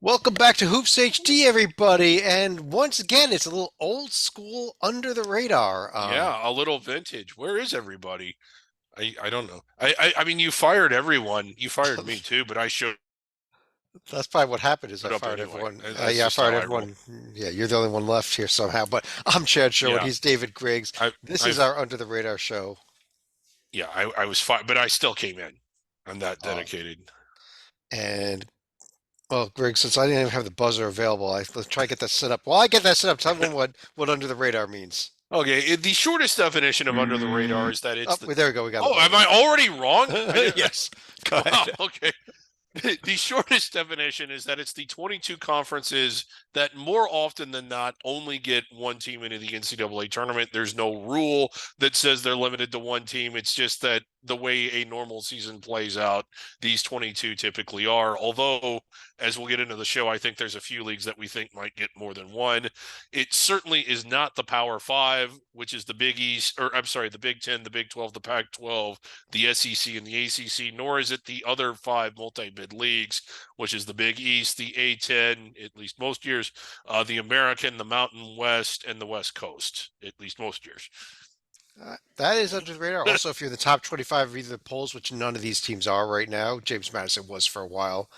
Welcome back to Hoops HD, everybody. And once again, it's a little old school under the radar. Yeah, a little vintage. Where is everybody? I don't know. I mean, you fired everyone. You fired me too, but I showed That's probably what happened is I up fired anyway. everyone. That's Yeah, I just fired how I roll. everyone. Yeah, you're the only one left here somehow. But I'm Chad Sherwood. Yeah, He's David Griggs. I This is I've our under the radar show. yeah, I was fired, but I still came in. I'm that Uh, dedicated. and well, Griggs, since I didn't even have the buzzer available, let's try to get that set up. While I get that set up, tell everyone what under the radar means. Okay, the shortest definition of under the radar is that it's Oh, the. well, there we go. We got the Oh, am buzzer. I already wrong? I didn't. Yes. Go Wow. ahead. Okay. The shortest definition is that it's the 22 conferences that more often than not only get one team into the NCAA tournament. There's no rule that says they're limited to one team. It's just that the way a normal season plays out, these 22 typically are. Although, as we'll get into the show, I think there's a few leagues that we think might get more than one. It certainly is not the Power Five, which is the Big East, or I'm sorry, the Big Ten, the Big 12, the Pac 12, the SEC, and the ACC, nor is it the other five multi bid leagues, which is the Big East, the A10, at least most years, the American, the Mountain West, and the West Coast, at least most years. That is under the radar. Also, if you're the top 25 of either the polls, which none of these teams are right now, James Madison was for a while,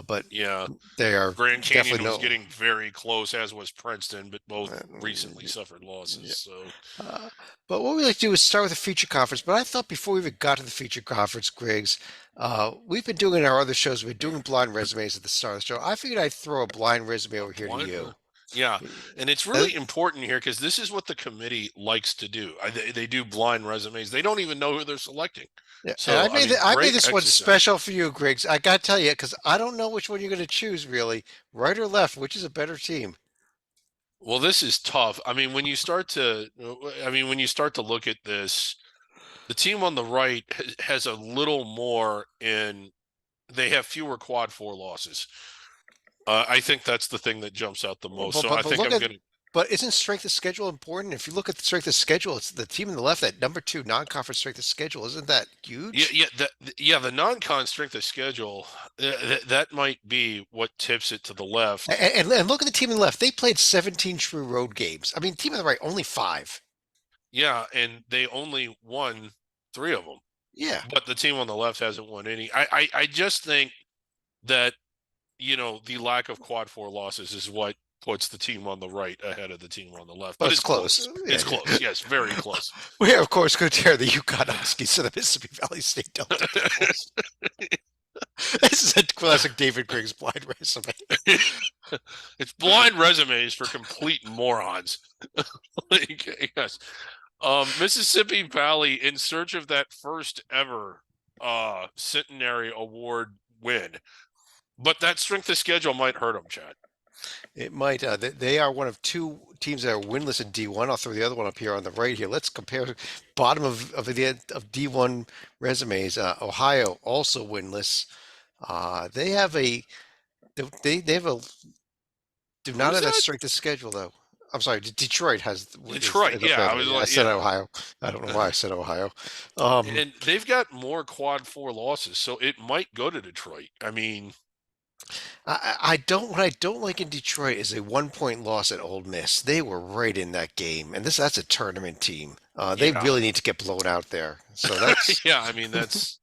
but Yeah, they are Grand Canyon definitely was no. getting very close, as was Princeton, but both recently Uh, suffered yeah. losses. So, Uh, but what we like to do is start with the feature conference. But I thought before we even got to the feature conference, Griggs, we've been doing in our other shows, we've been doing blind resumes at the start of the show. I figured I'd throw a blind resume over here to blind, you. yeah, and it's Uh, really important here because this is what the committee likes to do. They do blind resumes. They don't even know who they're selecting. Yeah, and So, I mean, I made great this one exercise. special for you, Griggs. I gotta tell you, because I don't know which one you're gonna choose really, right or left, which is a better team. Well, this is tough. I mean, when you start to look at this, the team on the right has a little more in, they have fewer quad four losses. I think that's the thing that jumps out the most. So I But think look I'm at going to, but isn't strength of schedule important? If you look at the strength of schedule, it's the team on the left at number two non-conference strength of schedule. Isn't that yeah, huge? the non-con strength of schedule, that might be what tips it to the left. And look at the team on the left. They played 17 true road games. I mean, team on the right only five. Yeah, and they only won three of them, Yeah. but the team on the left hasn't won any. I just think that the lack of quad four losses is what puts the team on the right ahead of the team on the left. But But it's it's close. close. Yeah. It's close. Yes, very close. We are, of course, going to tear the UConn Huskies to the Mississippi Valley State Delta Devils. This is a classic David Griggs blind resume. It's blind resumes for complete morons. Like, yes. Mississippi Valley in search of that first ever centenary award win. But that strength of schedule might hurt them, Chad. It might. They are one of two teams that are winless in D1. I'll throw the other one up here on the right here. Let's compare bottom of D1 resumes. Ohio also winless. They have a they have a do not Who's have that that? strength of schedule though. I'm sorry. Detroit has Detroit. is up Yeah, there. I was Yeah, I like, said yeah. Ohio. I don't know why I said Ohio. Um, And they've got more quad four losses, so it might go to Detroit. I mean, I don't what I don't like in Detroit is a 1 point loss at Ole Miss. They were right in that game, and that's a tournament team. They yeah, really need to get blown out there. So that's yeah. I mean, that's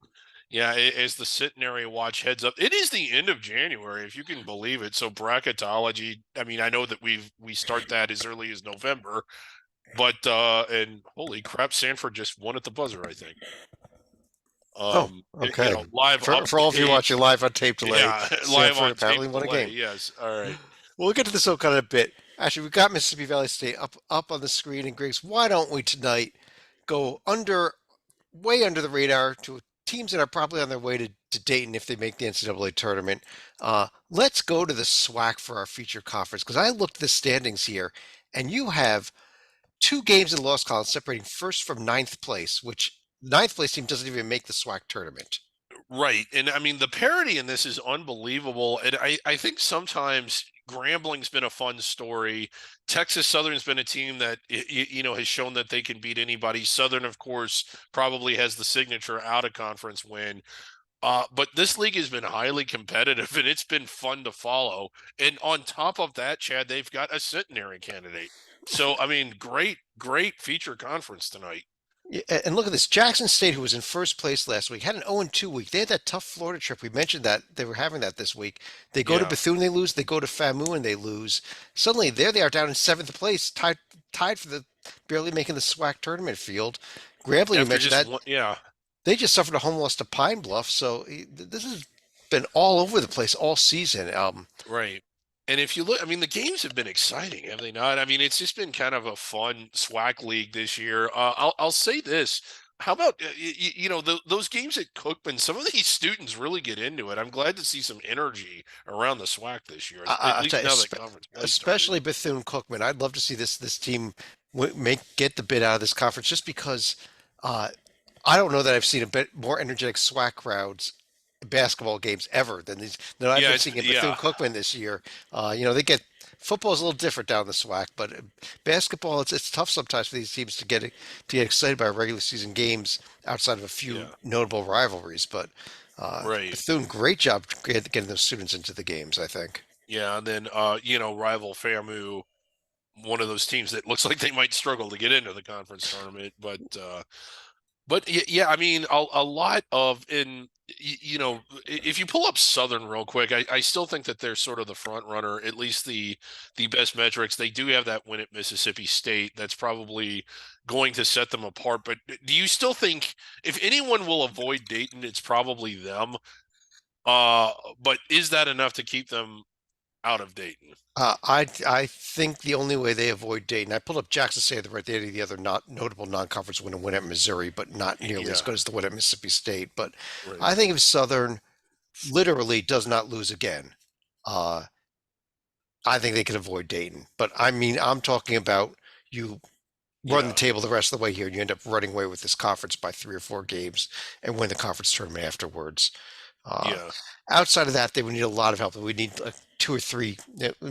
yeah. As the centenary watch heads up, it is the end of January, if you can believe it. So bracketology. I mean, I know that we start that as early as November, but and holy crap, Sanford just won at the buzzer. I think. oh okay. Live For all of you update. watching live on tape delay, Yeah, live Sanford on apparently tape won a delay. game. Yes. All right. We'll get to this kind of a bit. Actually, we've got Mississippi Valley State up on the screen, and Griggs, why don't we tonight go way under the radar to teams that are probably on their way to Dayton if they make the NCAA tournament. Let's go to the SWAC for our feature conference because I looked at the standings here, and you have two games in the loss column separating first from ninth place, which ninth place team doesn't even make the SWAC tournament. Right. And I mean, the parody in this is unbelievable. And I think sometimes Grambling's been a fun story. Texas Southern's been a team that, has shown that they can beat anybody. Southern, of course, probably has the signature out of conference win. But this league has been highly competitive and it's been fun to follow. And on top of that, Chad, they've got a centenary candidate. So, I mean, great feature conference tonight. Yeah, and look at this. Jackson State, who was in first place last week, had an 0-2 week. They had that tough Florida trip. We mentioned that they were having that this week. They go to Yeah. Bethune, they lose. They go to FAMU and they lose. Suddenly, there they are down in seventh place, tied for the barely making the SWAC tournament field. Grambling, you After mentioned just that one, yeah. they just suffered a home loss to Pine Bluff. So this has been all over the place all season. Right. And if you look, I mean, the games have been exciting, have they not? I mean, it's just been kind of a fun SWAC league this year. I'll say this. How about those games at Cookman? Some of these students really get into it. I'm glad to see some energy around the SWAC this year, at I'll tell least you, now that conference play started. especially Bethune Cookman. I'd love to see this team get the bid out of this conference just because uh, I don't know that I've seen a bit more energetic SWAC crowds basketball games ever than I've Yeah, been it's seeing in Bethune yeah, Cookman this year. They get football's a little different down the SWAC, but basketball it's tough sometimes for these teams to get excited by regular season games outside of a few yeah, notable rivalries. But right. Bethune, great job getting those students into the games, I think. Yeah, and then rival FAMU, one of those teams that looks like they might struggle to get into the conference tournament, but yeah, I mean, a lot of if you pull up Southern real quick, I still think that they're sort of the front runner, at least the best metrics. They do have that win at Mississippi State. That's probably going to set them apart. But do you still think if anyone will avoid Dayton, it's probably them? But is that enough to keep them out of Dayton? I think the only way they avoid Dayton, I pulled up Jackson State right there, the other not notable non-conference win at Missouri, but not nearly as Yeah, good as the win at Mississippi State. But right. I think if Southern literally does not lose again, uh, I think they can avoid Dayton. But I mean, I'm talking about you run the Yeah, table the rest of the way here, and you end up running away with this conference by 3 or 4 games and win the conference tournament afterwards. Uh, yeah. Outside of that, they would need a lot of help. We need like 2 or 3,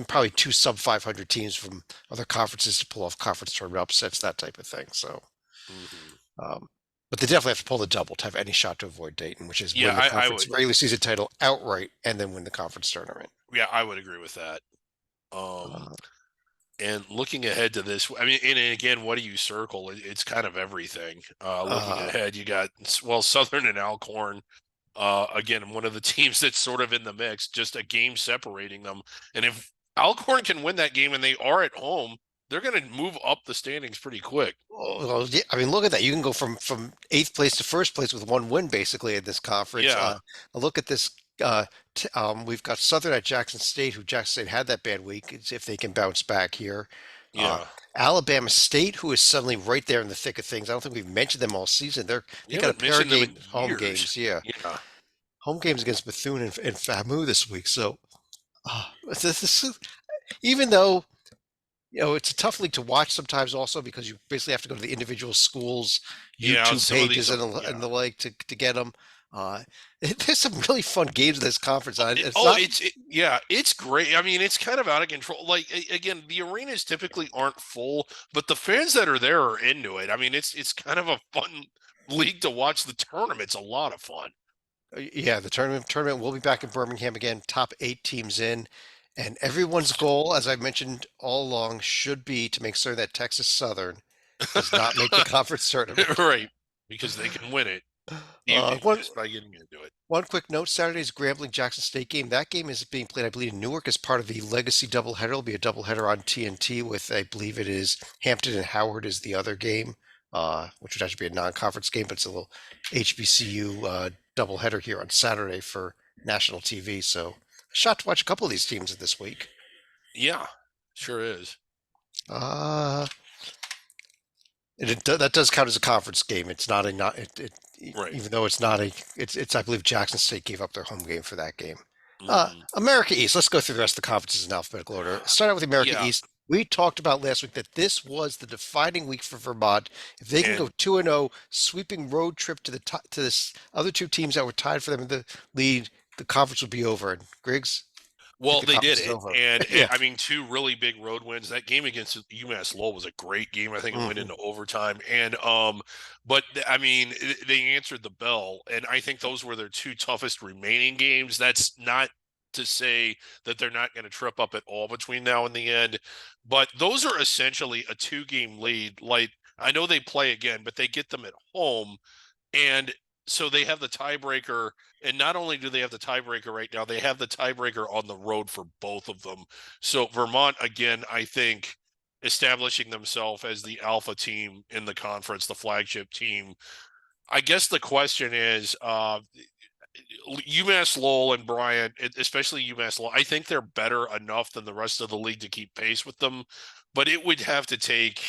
probably 2 sub 500 teams from other conferences to pull off conference tournament upsets, that type of thing. So, Hmm. um, but they definitely have to pull the double to have any shot to avoid Dayton, which is Yeah, win the I conference would. regular season title outright and then win the conference tournament. Yeah, I would agree with that. Um, Uh, and looking ahead to this, I mean, and again, what do you circle? It's kind of everything. Looking uh, ahead, you got Southern and Alcorn. Again, one of the teams that's sort of in the mix, just a game separating them. And if Alcorn can win that game and they are at home, they're going to move up the standings pretty quick. well, yeah, I mean, look at that. You can go from eighth place to first place with one win, basically, in this conference. Yeah, Look at this. We've got Southern at Jackson State, who Jackson State had that bad week. It's if they can bounce back here. Uh, yeah. Alabama State, who is suddenly right there in the thick of things. I don't think we've mentioned them all season. We They got a haven't pair of mentioned them in home years. games, yeah, Yeah. home games against Bethune and FAMU this week. So this is, even though it's a tough league to watch sometimes also because you basically have to go to the individual schools Yeah, YouTube some of these pages are, and yeah. the like to get them. Uh, there's some really fun games in this conference. It's Oh, not. yeah, it's great. I mean, it's kind of out of control. Like again, the arenas typically aren't full, but the fans that are there are into it. I mean, it's kind of a fun league to watch. The tournament's a lot of fun. Yeah, the tournament will be back in Birmingham again. Top 8 teams in, and everyone's goal, as I mentioned all along, should be to make sure that Texas Southern does not make the conference tournament. Right, because they can win it Uh, one just by getting into it. One quick note, Saturday's Grambling Jackson State game. That game is being played, I believe, in Newark as part of the Legacy doubleheader. It'll be a doubleheader on TNT with, I believe it is Hampton and Howard is the other game, which would actually be a non-conference game, but it's a little HBCU doubleheader here on Saturday for national TV. So, a shot to watch a couple of these teams this week. Yeah, sure is. Uh, that does count as a conference game. It's not a not Right. even though it's not a it's I believe Jackson State gave up their home game for that game. Hmm. America East. Let's go through the rest of the conferences in alphabetical order. Start out with America Yeah, East. We talked about last week that this was the defining week for Vermont. If they can go and 2-0, sweeping road trip to this other 2 teams that were tied for them in the lead, the conference would be over. And Griggs, Take Well, the they did conference it, over. and Yeah. I mean, two really big road wins. That game against UMass Lowell was a great game. I think it went Mhm. into overtime, and but I mean, they answered the bell, and I think those were their two toughest remaining games. That's not to say that they're not going to trip up at all between now and the end, but those are essentially a two-game lead. Like I know they play again, but they get them at home, and so they have the tiebreaker. And not only do they have the tiebreaker right now, they have the tiebreaker on the road for both of them. So Vermont, again, I think establishing themselves as the alpha team in the conference, the flagship team. I guess the question is UMass Lowell and Bryant, especially UMass Lowell, I think they're better enough than the rest of the league to keep pace with them. But it would have to take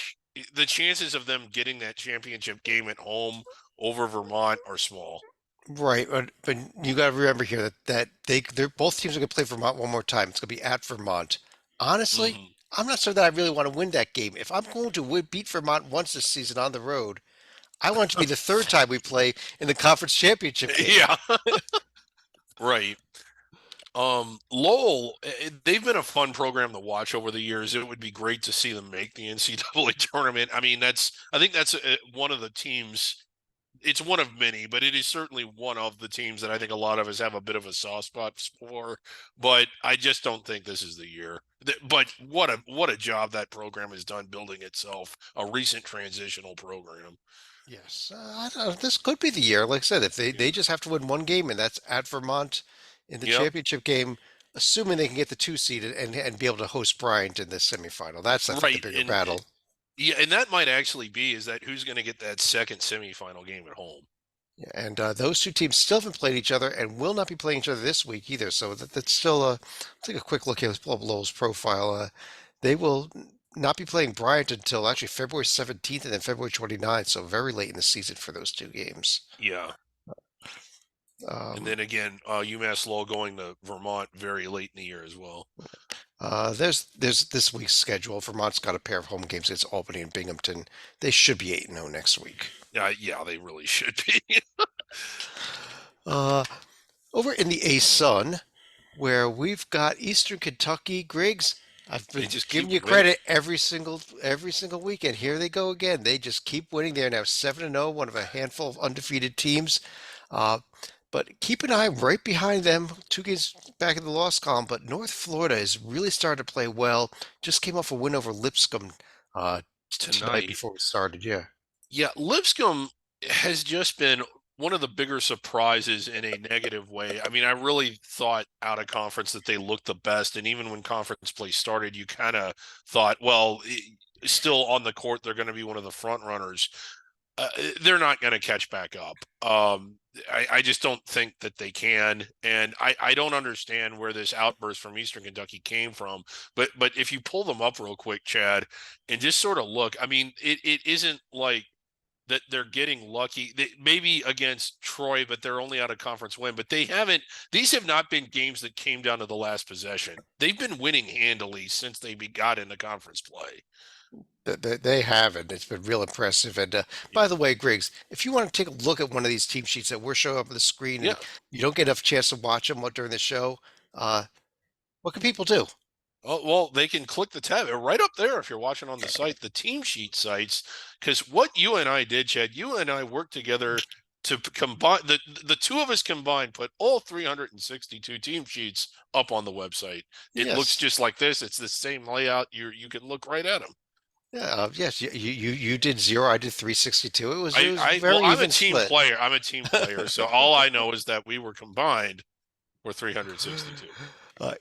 the chances of them getting that championship game at home over Vermont are small. Right, but you got to remember here that they're both teams are going to play Vermont one more time. It's going to be at Vermont. Honestly, Hmm. I'm not sure that I really want to win that game. If I'm going to beat Vermont once this season on the road, I want it to be the third time we play in the conference championship game. Yeah, right. Lowell, they've been a fun program to watch over the years. It would be great to see them make the NCAA tournament. I mean, I think that's one of the teams. It's one of many, but it is certainly one of the teams that I think a lot of us have a bit of a soft spot for. But I just don't think this is the year. But what a job that program has done building itself, a recent transitional program. Yes, I don't know, this could be the year. Like I said, if they Yeah. just have to win one game, and that's at Vermont in the Yep. championship game, assuming they can get the two seeded and be able to host Bryant in the semifinal. That's I think the Right. bigger And battle. yeah, and that might actually be is that who's going to get that second semifinal game at home. Yeah, and those two teams still haven't played each other and will not be playing each other this week either. So that's still take a quick look here. Let's pull up Lowell's profile. They will not be playing Bryant until actually February 17th and then February 29th. So very late in the season for those two games. Yeah. And Um, then again, UMass Lowell going to Vermont very late in the year as well. there's this week's schedule. Vermont's got a pair of home games. It's Albany and Binghamton. They should be 8-0 next week. Yeah, they really should be. Uh, over in the A-Sun, where we've got Eastern Kentucky, Griggs. I've They been just giving keep you winning. credit every single weekend. Here they go again. They just keep winning. They're now 7-0, one of a handful of undefeated teams. Uh, but keep an eye right behind them, two games back in the loss column. But North Florida is really starting to play well. Just came off a win over Lipscomb tonight Tonight. before we started. Yeah. Yeah, Lipscomb has just been one of the bigger surprises in a negative way. I mean, I really thought out of conference that they looked the best, and even when conference play started, you kind of thought, well, still on the court, they're going to be one of the front runners. They're not going to catch back up. I just don't think that they can, and I don't understand where this outburst from Eastern Kentucky came from. But if you pull them up real quick, Chad, and just sort of look, I mean, it isn't like that they're getting lucky. Maybe against Troy, but they're only out of conference win. But they haven't. These have not been games that came down to the last possession. They've been winning handily since they got into conference play. They have, and it's been real impressive. And by the way, Griggs, if you want to take a look at one of these team sheets that we're showing up on the screen Yeah. and you don't get enough chance to watch them during the show, uh, what can people do? Oh, well, they can click the tab right up there if you're watching on the site, the team sheet sites. Because what you and I did, Chad, you and I worked together to combine the two of us combined, put all 362 team sheets up on the website. It looks Yes. just like this. It's the same layout. You can look right at them. Yeah, yes, you did zero, I did 362. It was Well, very I'm a even team split. player. I'm a team player. So all I know is that we were combined for 362.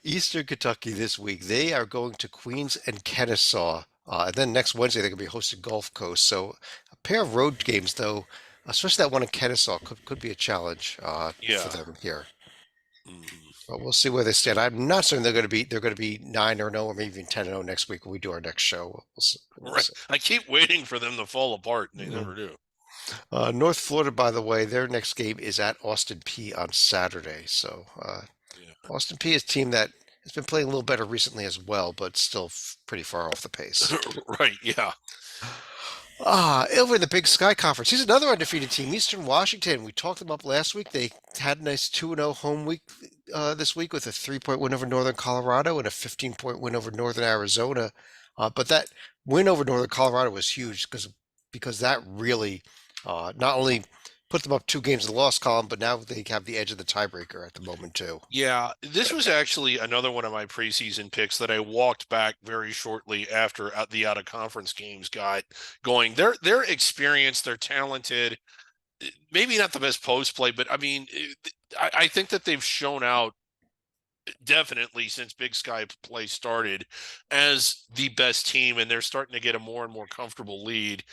Eastern Kentucky this week, they are going to Queens and Kennesaw. And then next Wednesday, they're going to be hosting Gulf Coast. So a pair of road games, though, especially that one in Kennesaw, could be a challenge for Yeah. them here. Mhm. But we'll see where they stand. I'm not certain they're going to be 9-0 or maybe even 10-0 next week when we do our next show. We'll see. We'll Right. see. I keep waiting for them to fall apart, and they Mhm. never do. North Florida, by the way, their next game is at Austin P on Saturday. So Yeah. Austin P is a team that has been playing a little better recently as well, but still pretty far off the pace. Right. Yeah. Over in the Big Sky Conference, he's another undefeated team, Eastern Washington. We talked them up last week. They had a nice 2-0 home week this week with a 3-point win over Northern Colorado and a 15-point win over Northern Arizona. But that win over Northern Colorado was huge because that really not only put them up 2 games in the loss column, but now they have the edge of the tiebreaker at the moment too. Yeah, this was actually another one of my preseason picks that I walked back very shortly after the out of conference games got going. They're experienced, they're talented. Maybe not the best post play, but I mean, I think that they've shown out definitely since Big Sky play started as the best team, and they're starting to get a more and more comfortable lead.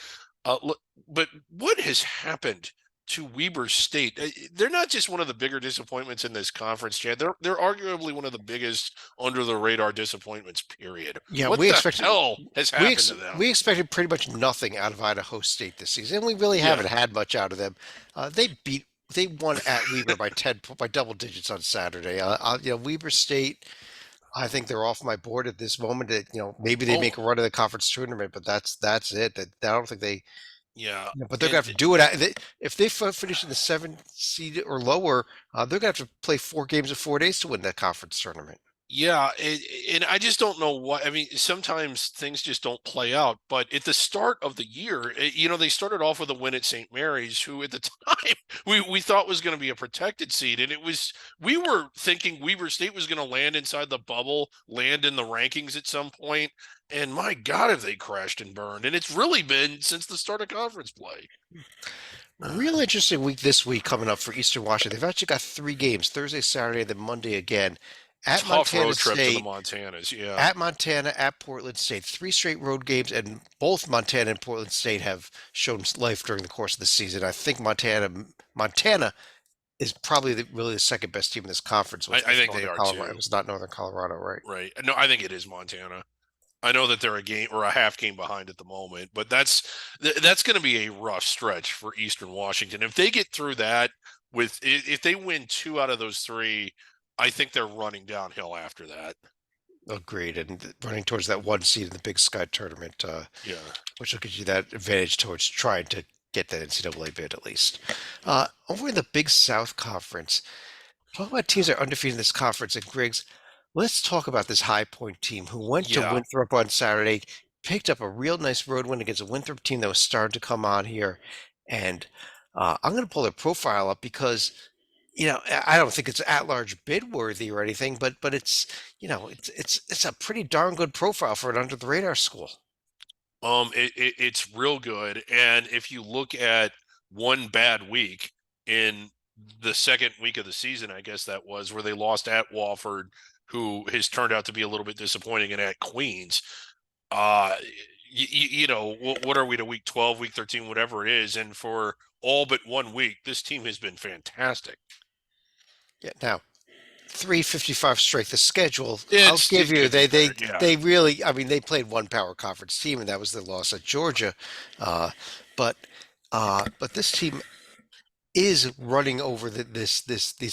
Look, but what has happened to Weber State? They're not just one of the bigger disappointments in this conference, Chad. They're arguably one of the biggest under the radar disappointments. Period. Yeah, What the hell has happened to them? we expected pretty much nothing out of Idaho State this season, and we really Yeah, haven't had much out of them. They won at Weber by by double digits on Saturday. Weber State. I think they're off my board at this moment. Maybe they oh make a run of the conference tournament, but that's it. I don't think they. yeah, But they're gonna and have to do it. If they finish in the 7th seed or lower, they're gonna have to play 4 games in 4 days to win that conference tournament. yeah, and I just don't know what. I mean, sometimes things just don't play out. But at the start of the year, they started off with a win at St. Mary's, who at the time we thought was going to be a protected seed, and we were thinking Weber State was going to land inside the bubble, land in the rankings at some point. And my God, have they crashed and burned? And it's really been since the start of conference play. Real interesting week this week coming up for Eastern Washington. They've actually got 3 games: Thursday, Saturday, then Monday again. At Tough Montana road trip to the State, Montanas. Yeah. at Montana, at Portland State. 3 straight road games, and both Montana and Portland State have shown life during the course of the season. I think Montana is probably really the second best team in this conference I with think they Northern are Colorado. It too. was not Northern Colorado, right? Right. No, I think it is Montana. I know that they're a game or a half game behind at the moment, but that's going to be a rough stretch for Eastern Washington. If they get through that if they win 2 out of those 3, I think they're running downhill after that. Agreed. And running towards that 1 seed in the Big Sky tournament, Yeah. which will give you that advantage towards trying to get that NCAA bid at least. Over in the Big South Conference, talk about teams that are undefeated in this conference. And Griggs, let's talk about this High Point team who went to Yeah. Winthrop on Saturday, picked up a real nice road win against a Winthrop team that was starting to come on here. And I'm going to pull their profile up because, I don't think it's at-large bid worthy or anything, but it's a pretty darn good profile for an under-the-radar school. It's real good. And if you look at one bad week in the second week of the season, I guess that was where they lost at Wofford, who has turned out to be a little bit disappointing, and at Queens. Uh, what are we to week 12, week 13, whatever it is. And for all but one week, this team has been fantastic. Yeah. Now, 355 straight. The schedule, I'll It's give it you, gets they they better. Yeah. they really, I mean, they played one power conference team, and that was the loss at Georgia. Uh, but but this team is running over this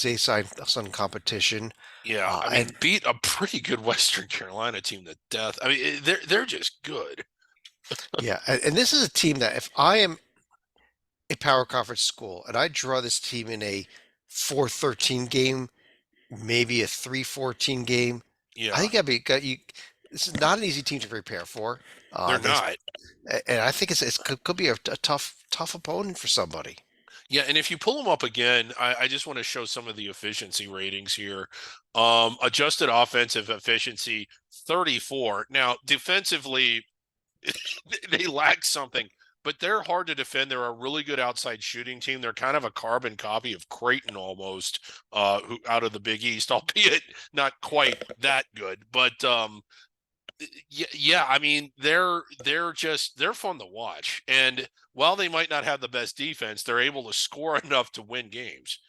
A-Sun competition. Yeah. I And mean, beat a pretty good Western Carolina team to death. I mean, they're just good. yeah, and this is a team that if I am a power conference school and I draw this team in a 4-13 game, maybe a 3-14 game, I Yeah. think I'd be got you. This is not an easy team to prepare for. They're They not. and I think could be a tough opponent for somebody. Yeah, and if you pull them up again, I just want to show some of the efficiency ratings here. Adjusted offensive efficiency 34. Now, defensively, they lack something, but they're hard to defend. They're a really good outside shooting team. They're kind of a carbon copy of Creighton almost, who out of the Big East, albeit not quite that good. But yeah, I mean they're fun to watch, and while they might not have the best defense, they're able to score enough to win games.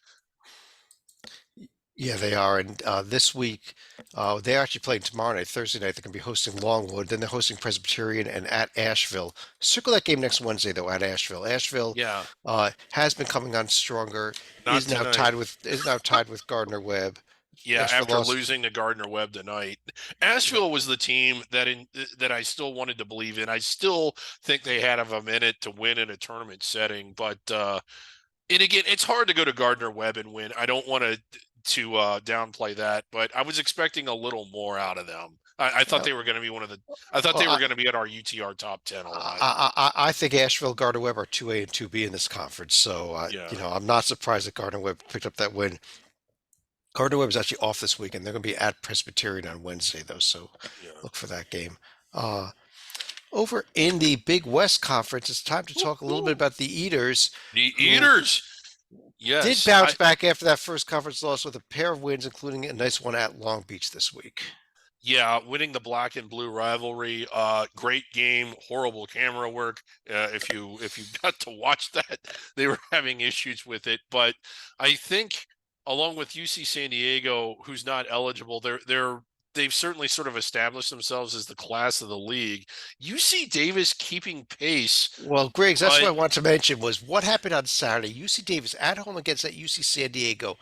Yeah, they are. And this week, they're actually playing tomorrow night, Thursday night. They're going to be hosting Longwood. Then they're hosting Presbyterian and at Asheville. Circle that game next Wednesday, though, at Asheville. Asheville Yeah, has been coming on stronger. not tonight. Is now tied with Gardner Webb. Yeah, Asheville after lost. losing to Gardner Webb tonight, Asheville was the team that I still wanted to believe in. I still think they had of a minute to win in a tournament setting, but and again, it's hard to go to Gardner Webb and win. I don't want to downplay that, but I was expecting a little more out of them. I thought Yeah. they were going to be one of the. I thought Well, they were going to be at our UTR top 10 a lot. I think Asheville, Gardner Webb are 2A and 2B in this conference. So, Yeah, I'm not surprised that Gardner Webb picked up that win. Gardner Webb is actually off this weekend. They're going to be at Presbyterian on Wednesday, though. So yeah. look for that game. Uh, Over in the Big West Conference, it's time to talk a little bit Woo-hoo. about the Eaters, The who Eaters. did Yes, bounce I back after that first conference loss with a pair of wins, including a nice one at Long Beach this week. Yeah, winning the black and blue rivalry. Great game, horrible camera work. If you got to watch that, they were having issues with it. But I think along with UC San Diego, who's not eligible, they've certainly sort of established themselves as the class of the league. UC Davis keeping pace, Well, Griggs, that's what but I want to mention was what happened on Saturday. UC Davis at home against that UC San Diego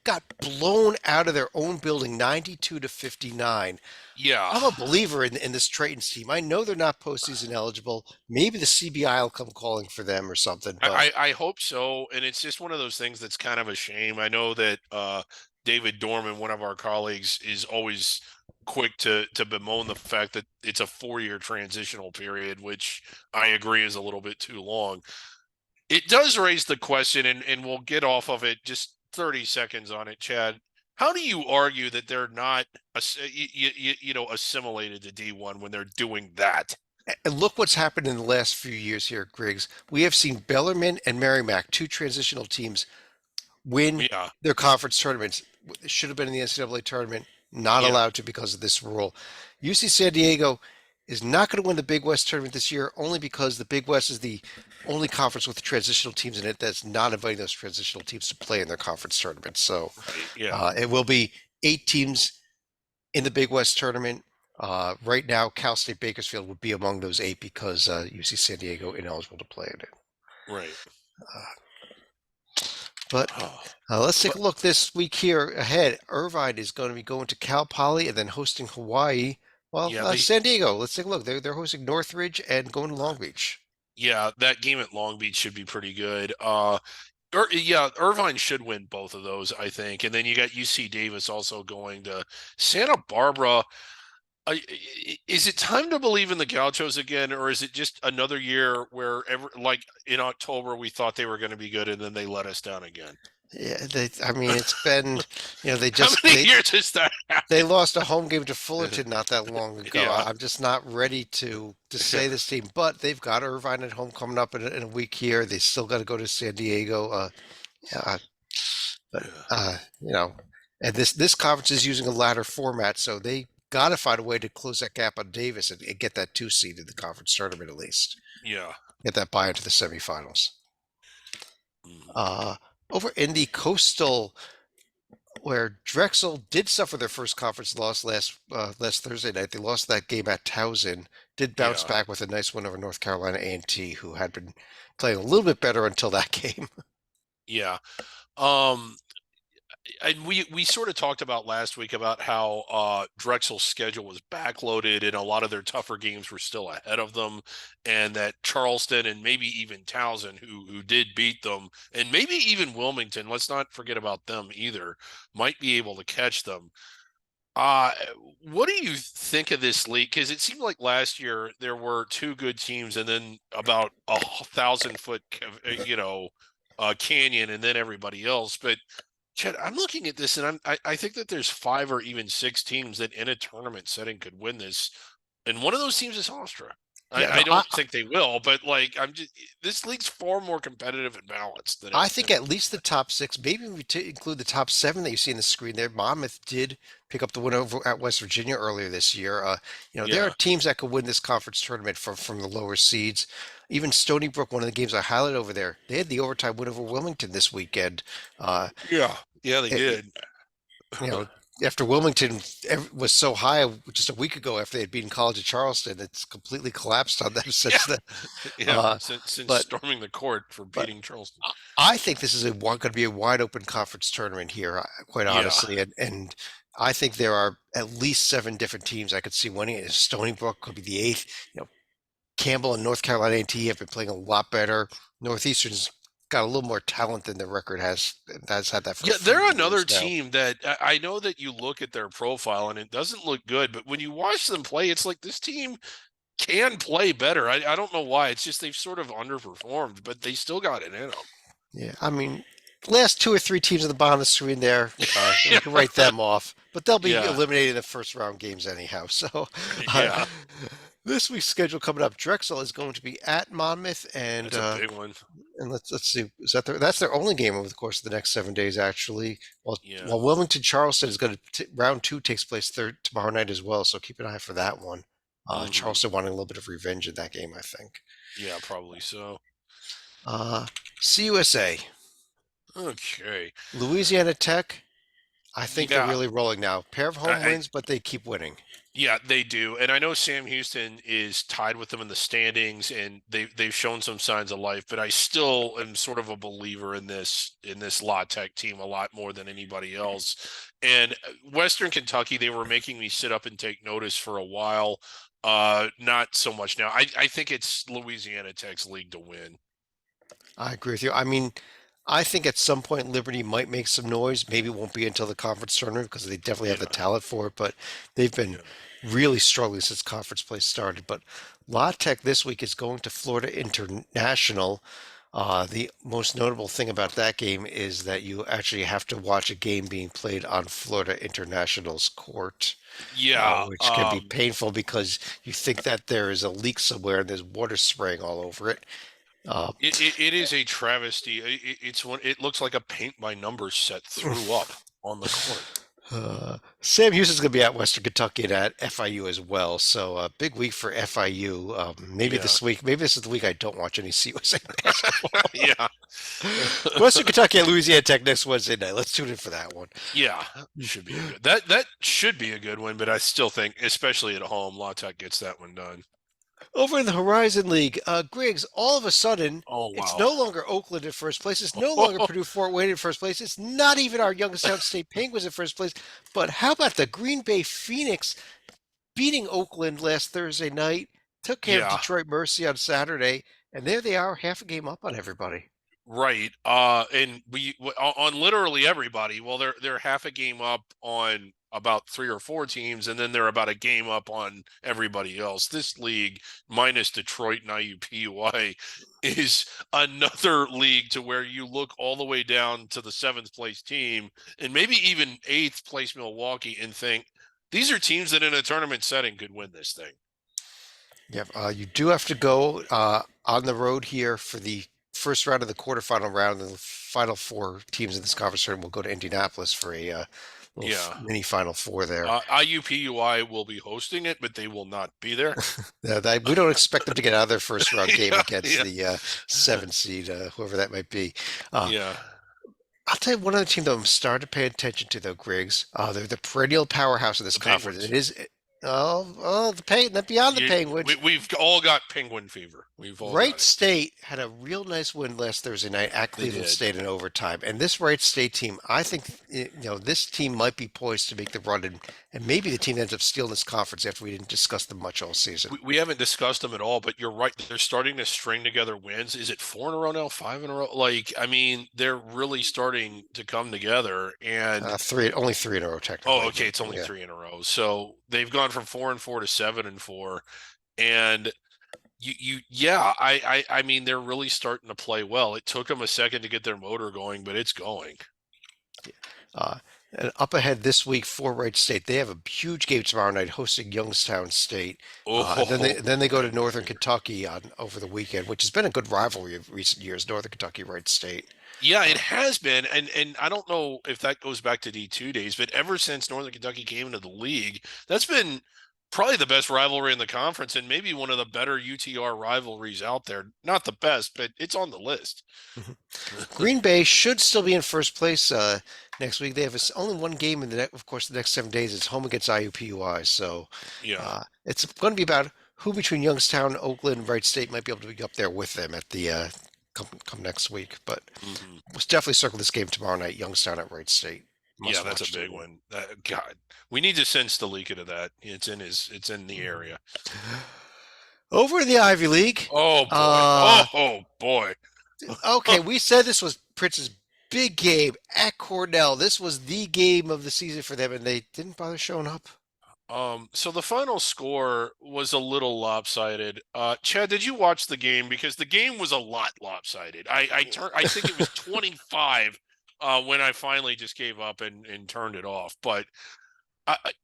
got blown out of their own building 92 to 59. yeah. I'm a believer in this Tritons team. I know they're not postseason eligible. Maybe the CBI will come calling for them or something, but I hope so, and it's just one of those things that's kind of a shame. I know that David Dorman, one of our colleagues, is always quick to bemoan the fact that it's a 4-year transitional period, which I agree is a little bit too long. It does raise the question, and we'll get off of it just 30 seconds on it, Chad. How do you argue that they're not assimilated to D1 when they're doing that? and look what's happened in the last few years here, Griggs. We have seen Bellarmine and Merrimack, two transitional teams, win Yeah, their conference tournaments. Should have been in the NCAA tournament, not yeah, allowed to because of this rule. UC San Diego is not going to win the Big West tournament this year only because the Big West is the only conference with transitional teams in it that's not inviting those transitional teams to play in their conference tournament. So right, yeah. it will be 8 teams in the Big West tournament. Right now, Cal State Bakersfield would be among those 8 because UC San Diego ineligible to play in it. Right. But let's take a look this week here ahead. Irvine is going to be going to Cal Poly and then hosting Hawaii. Well, Yeah, they San Diego. Let's take a look. They're hosting Northridge and going to Long Beach. Yeah, that game at Long Beach should be pretty good. Yeah, Irvine should win both of those, I think. And then you got UC Davis also going to Santa Barbara. Is it time to believe in the Gauchos again, or is it just another year where like in October we thought they were going to be good and then they let us down again? Yeah, I mean, it's been, they How just many years has that they happened? lost a home game to Fullerton not that long ago. Yeah, I'm just not ready to say this team, but they've got Irvine at home coming up in a week here. They still got to go to San Diego. Yeah, but and this conference is using a ladder format, so they got to find a way to close that gap on Davis and get that 2 seed in the conference tournament at least. yeah. Get that buy into the semifinals. Mhm. Over in the Coastal, where Drexel did suffer their first conference loss last Thursday night. They lost that game at Towson. Did bounce Yeah, back with a nice win over North Carolina A&T, who had been playing a little bit better until that game. yeah. Um, and we sort of talked about last week about how Drexel's schedule was backloaded and a lot of their tougher games were still ahead of them, and that Charleston and maybe even Towson, who did beat them, and maybe even Wilmington, let's not forget about them either, might be able to catch them. Uh, what do you think of this league? Because it seemed like last year there were two good teams, and then about 1,000-foot, canyon, and then everybody else. But Chad, I'm looking at this, and I think that there's 5 or even 6 teams that in a tournament setting could win this, and one of those teams is Hofstra. I, Yeah, I no, don't think they will, but like this league's far more competitive and balanced than I it think than it. at least the top 6, maybe we include the top 7 that you see in the screen there. Monmouth did pick up the win over at West Virginia earlier this year. There are Yeah, teams that could win this conference tournament from the lower seeds. Even Stony Brook, one of the games I highlighted over there, they had the overtime win over Wilmington this weekend. Uh, yeah, they it, did. you know, after Wilmington was so high just a week ago after they had beaten College of Charleston, it's completely collapsed on them Yeah, since then. yeah. Uh, Since but storming the court for but beating Charleston. I think this is going to be a wide open conference tournament here, quite Yeah, honestly, and I think there are at least seven different teams I could see winning it. Stony Brook could be the eighth. Campbell and North Carolina A&T have been playing a lot better. Northeastern's got a little more talent than the record has had that for a yeah. few They're another years now. team that I know that you look at their profile and it doesn't look good, but when you watch them play, it's like this team can play better. I don't know why. It's just they've sort of underperformed, but they still got it in them. Yeah, I mean, last two or three teams at the bottom of the screen there, we Yeah, can write them off, but they'll be yeah, eliminated in the first round games anyhow. So, uh, yeah. this week's schedule coming up, Drexel is going to be at Monmouth, That's a big one. and let's see, is that's their only game over the course of the next 7 days actually. Yeah. While Wilmington Charleston is going to round two takes place tomorrow night as well, so keep an eye for that one. Hmm. Charleston wanting a little bit of revenge in that game, I think. Yeah, probably so. Uh, CUSA, Okay. Louisiana Tech. I think they're Yeah. really rolling now. Pair of home I wins, but they keep winning. Yeah, they do. And I know Sam Houston is tied with them in the standings and they've shown some signs of life, but I still am sort of a believer in this La Tech team a lot more than anybody else. And Western Kentucky, they were making me sit up and take notice for a while. Not so much now. I think it's Louisiana Tech's league to win. I agree with you. I mean, I think at some point Liberty might make some noise. Maybe it won't be until the conference tournament because they definitely have the Yeah. talent for it, but they've been Yeah. really struggling since conference play started. But La Tech this week is going to Florida International. The most notable thing about that game is that you actually have to watch a game being played on Florida International's court, Yeah. which can be painful because you think that there is a leak somewhere and there's water spraying all over it. Uh, It is a travesty. It's one. It looks like a paint by numbers set threw up on the court. Sam Houston's going to be at Western Kentucky and at FIU as well. So big week for FIU. Maybe Yeah. this week, maybe this is the week I don't watch any CUSA basketball. Yeah. Western Kentucky at Louisiana Tech next Wednesday night. Let's tune in for that one. Yeah, should be a good that should be a good one, but I still think, especially at home, La Tech gets that one done. Over in the Horizon League, Griggs, all of a sudden, Oh it's wow. no longer Oakland in first place. It's no longer Purdue Fort Wayne in first place. It's not even our Youngstown State Penguins in first place. But how about the Green Bay Phoenix beating Oakland last Thursday night, took care of Yeah, Detroit Mercy on Saturday, and there they are, half a game up on everybody. right. And on literally everybody. Well, they're half a game up on about three or four teams, and then they're about a game up on everybody else. This league, minus Detroit and IUPUI, is another league to where you look all the way down to the seventh place team and maybe even eighth place Milwaukee and think these are teams that in a tournament setting could win this thing. Yep, you do have to go on the road here for the first round of the quarterfinal round, and the final four teams in this conference tournament will go to Indianapolis for a little Yeah. mini Final Four there. IUPUI will be hosting it, but they will not be there. We don't expect them to get out of their first round game Yeah, against yeah, the seven seed, whoever that might be. Uh, yeah. I'll tell you one other team that I'm starting to pay attention to, though, Griggs. They're the perennial powerhouse of this The conference. Penguins. It is, the beyond the You, Penguins. we've all got penguin fever. We've all Wright got it. State had a real nice win last Thursday night at They Cleveland did. State in overtime. And this Wright State team, I think, this team might be poised to make the run, and maybe the team ends up stealing this conference after we didn't discuss them much all season. We haven't discussed them at all, but you're right. They're starting to string together wins. Is it 4 in a row now? 5 in a row? Like, I mean, they're really starting to come together. And Only three in a row, technically. oh, okay, it's only Yeah. 3 in a row. So they've gone from 4-4 to 7-4, and yeah, I mean, they're really starting to play well. It took them a second to get their motor going, but it's going. Uh, and up ahead this week for Wright State, they have a huge game tomorrow night hosting Youngstown State. And Oh, then they go to Northern Kentucky on over the weekend, which has been a good rivalry of recent years. Northern Kentucky, Wright State. yeah, it has been, and I don't know if that goes back to D2 days, but ever since Northern Kentucky came into the league, that's been probably the best rivalry in the conference and maybe one of the better UTR rivalries out there. Not the best, but it's on the list. Mhm. Green Bay should still be in first place next week. They have only one game in of course, the next 7 days. It's home against IUPUI, so Yeah. it's going to be about who between Youngstown, Oakland, and Wright State might be able to be up there with them at the come next week. But Hmm. we'll definitely circle this game tomorrow night. Youngstown at Wright State. Yeah, Must that's a watch big TV. one. God, we need to send Stalika to that. It's in the area. Over in the Ivy League, Oh boy. uh, Oh boy. okay, we said this was Prince's big game at Cornell. This was the game of the season for them, and they didn't bother showing up. So the final score was a little lopsided. Chad, did you watch the game? Because the game was a lot lopsided. I think it was 25 when I finally just gave up and turned it off. But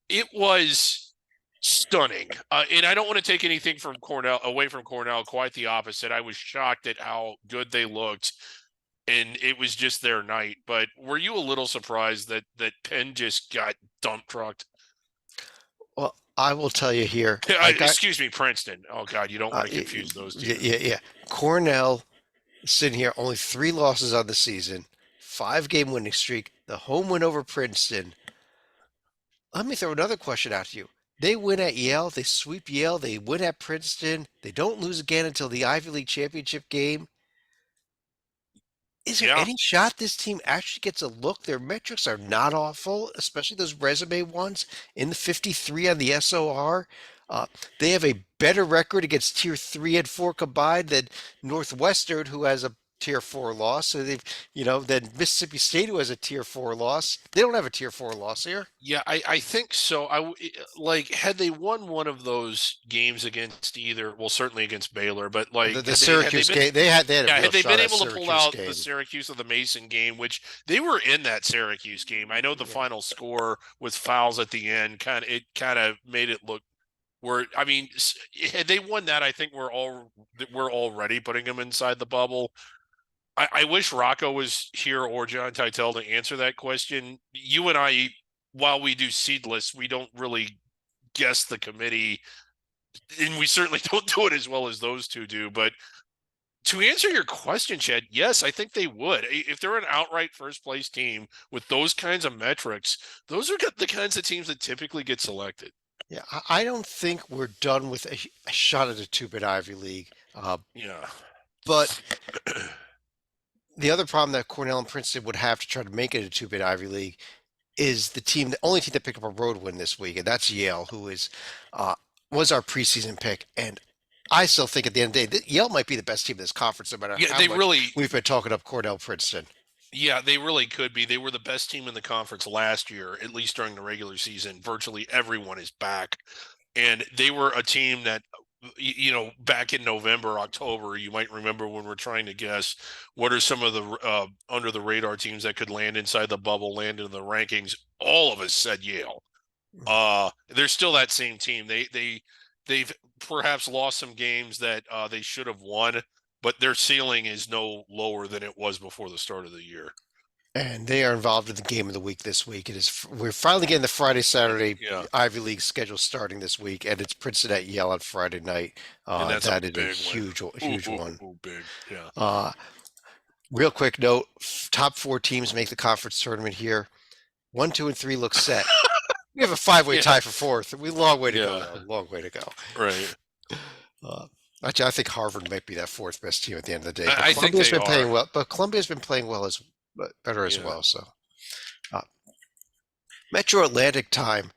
it was stunning. And I don't want to take anything from Cornell away from Cornell. Quite the opposite. I was shocked at how good they looked, and it was just their night. But were you a little surprised that Penn just got dump trucked? Well, I will tell you here. I got Excuse me, Princeton. Oh God, you don't want to confuse those two. yeah. Cornell sitting here, only 3 losses on the season, 5 game winning streak, the home win over Princeton. Let me throw another question out to you. They win at Yale, they sweep Yale, they win at Princeton, they don't lose again until the Ivy League championship game. Is there Yeah, any shot this team actually gets a look? Their metrics are not awful, especially those resume ones in the 53 on the SOR. Uh, they have a better record against tier 3 and 4 combined than Northwestern, who has a tier 4 loss. So than Mississippi State, who has a tier 4 loss. They don't have a tier 4 loss here. yeah, I think so. Like had they won one of those games against either, well, certainly against Baylor, but The, like the had they Syracuse been game, they had a yeah, real had they shot been at able to pull Syracuse out the game. Syracuse of the Mason game, which they were in that Syracuse game. I know the Yeah. final score with fouls at the end kind of made it look where I mean, had they won that, I think we're already putting them inside the bubble. I wish Rocco was here or John Titel to answer that question. You and I, while we do seedless, we don't really guess the committee, and we certainly don't do it as well as those two do. But to answer your question, Chad, yes, I think they would. If they're an outright first place team with those kinds of metrics, those are the kinds of teams that typically get selected. Yeah, I don't think we're done with a shot at a two-bit Ivy League. Yeah. But the other problem that Cornell and Princeton would have to try to make it a two-bit Ivy League is the only team that picked up a road win this week, and that's Yale, who uh, was our preseason pick. And I still think at the end of the day, Yale might be the best team in this conference, no matter Yeah, how they much really we've been talking up Cornell, Princeton. Yeah, they really could be. They were the best team in the conference last year, at least during the regular season. Virtually everyone is back. And they were a team that, back in November, October, you might remember when we're trying to guess what are some of the under the radar teams that could land inside the bubble, land in the rankings. All of us said Yale. They're still that same team. They've perhaps lost some games that they should have won, but their ceiling is no lower than it was before the start of the year. And they are involved in the game of the week this week. We're finally getting the Friday, Saturday Yeah, Ivy League schedule starting this week, and it's Princeton at Yale on Friday night. and that's a That is a big win. huge one. Big. Yeah. Uh, Real quick note: top 4 teams make the conference tournament here. 1, 2, and 3 look set. We have a 5-way Yeah. tie for fourth. We long way to go. Yeah. Though. Long way to go. Right. Uh, Actually, I think Harvard might be that fourth best team at the end of the day. But I think Columbia's they been playing are. well. But Columbia's been playing well better as Yeah. well. So, uh, Metro Atlantic time.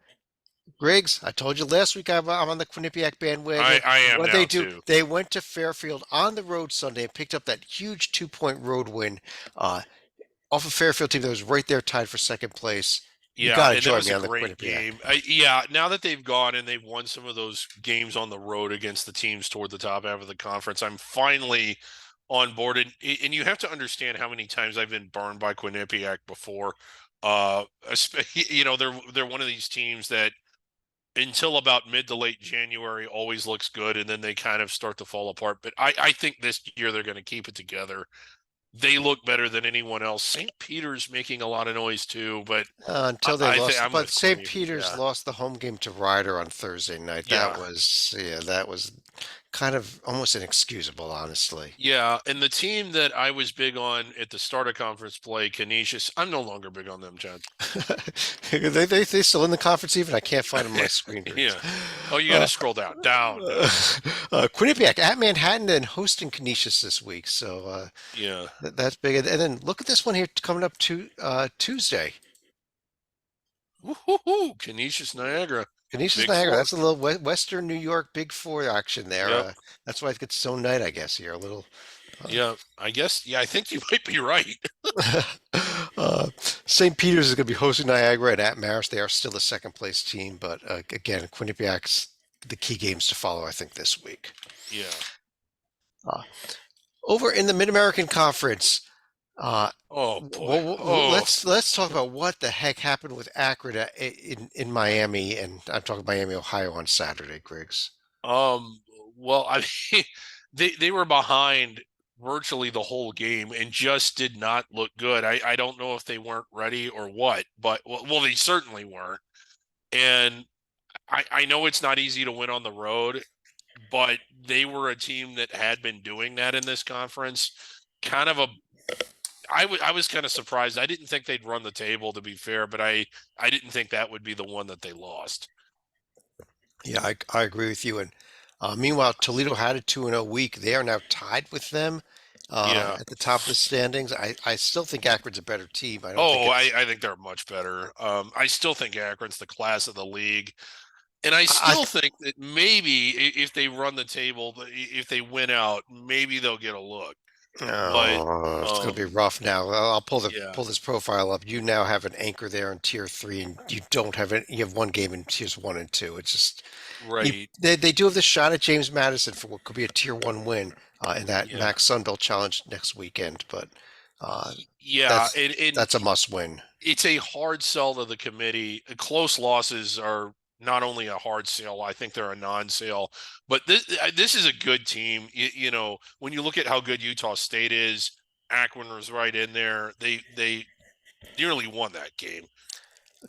Griggs, I told you last week I'm on the Quinnipiac bandwagon. I am What did now they do? too. They went to Fairfield on the road Sunday and picked up that huge 2-point road win off a Fairfield team that was right there tied for second place. You Yeah, got to and that join was me a on the great Quinnipiac. game. Yeah, now that they've gone and they've won some of those games on the road against the teams toward the top half of the conference, I'm finally on board. And you have to understand how many times I've been burned by Quinnipiac before. They're one of these teams that until about mid to late January always looks good, and then they kind of start to fall apart. But I think this year they're going to keep it together. they look better than anyone else. St. Peter's making a lot of noise too, but Until they I think lost, I'm but with St. Quinnipiac. Peter's Yeah, lost the home game to Ryder on Thursday night. yeah. That was kind of almost inexcusable, honestly. Yeah, and the team that I was big on at the start of conference play, Canisius, I'm no longer big on them, Chad. They still in the conference even? I can't find them on my screen, Griggs. Yeah. Oh, you got to Uh, scroll down, down. Quinnipiac at Manhattan and hosting Canisius this week, so Yeah. that's big. And then look at this one here coming up to Tuesday. Woo-hoo-hoo. Canisius, Niagara, Canisius Big Niagara. Four. That's a little Western New York Big Four action there. Yep. That's why it gets its own night, I guess. Here a little. Uh, Yeah. I guess. Yeah, I think you might be right. uh, St. Peter's is going to be hosting Niagara, and at Marist they are still the second place team. But again, Quinnipiac's the key games to follow, I think, this week. Yeah. Uh, Over in the Mid American Conference, uh, Oh boy. Oh. let's talk about what the heck happened with Akron in Miami, and I'm talking Miami, Ohio on Saturday, Griggs. Um. Well, I mean, they were behind virtually the whole game and just did not look good. I don't know if they weren't ready or what, but well they certainly weren't. And I know it's not easy to win on the road, but they were a team that had been doing that in this conference. Kind of a I was kind of surprised. I didn't think they'd run the table, to be fair, but I didn't think that would be the one that they lost. Yeah, I agree with you. And meanwhile, Toledo had a 2-0 week. They are now tied with them Yeah. at the top of the standings. I still think Akron's a better team. I don't think Oh, it's. I think they're much better. I still think Akron's the class of the league. And I I, still think that maybe if they run the table, if they win out, maybe they'll get a look. But Oh, it's going to be rough now. I'll yeah, pull this profile up. You now have an anchor there in tier three, and you don't have it. You have one game in tiers one and two. It's just right. they do have this shot at James Madison for what could be a tier one win in that Yeah. Max Sunbelt Challenge next weekend. But uh, Yeah, that's and that's a must win. it's a hard sell to the committee. Close losses are not only a hard sell, I think they're a non-sale. But this is a good team. When you look at how good Utah State is, Akron was right in there. They nearly won that game.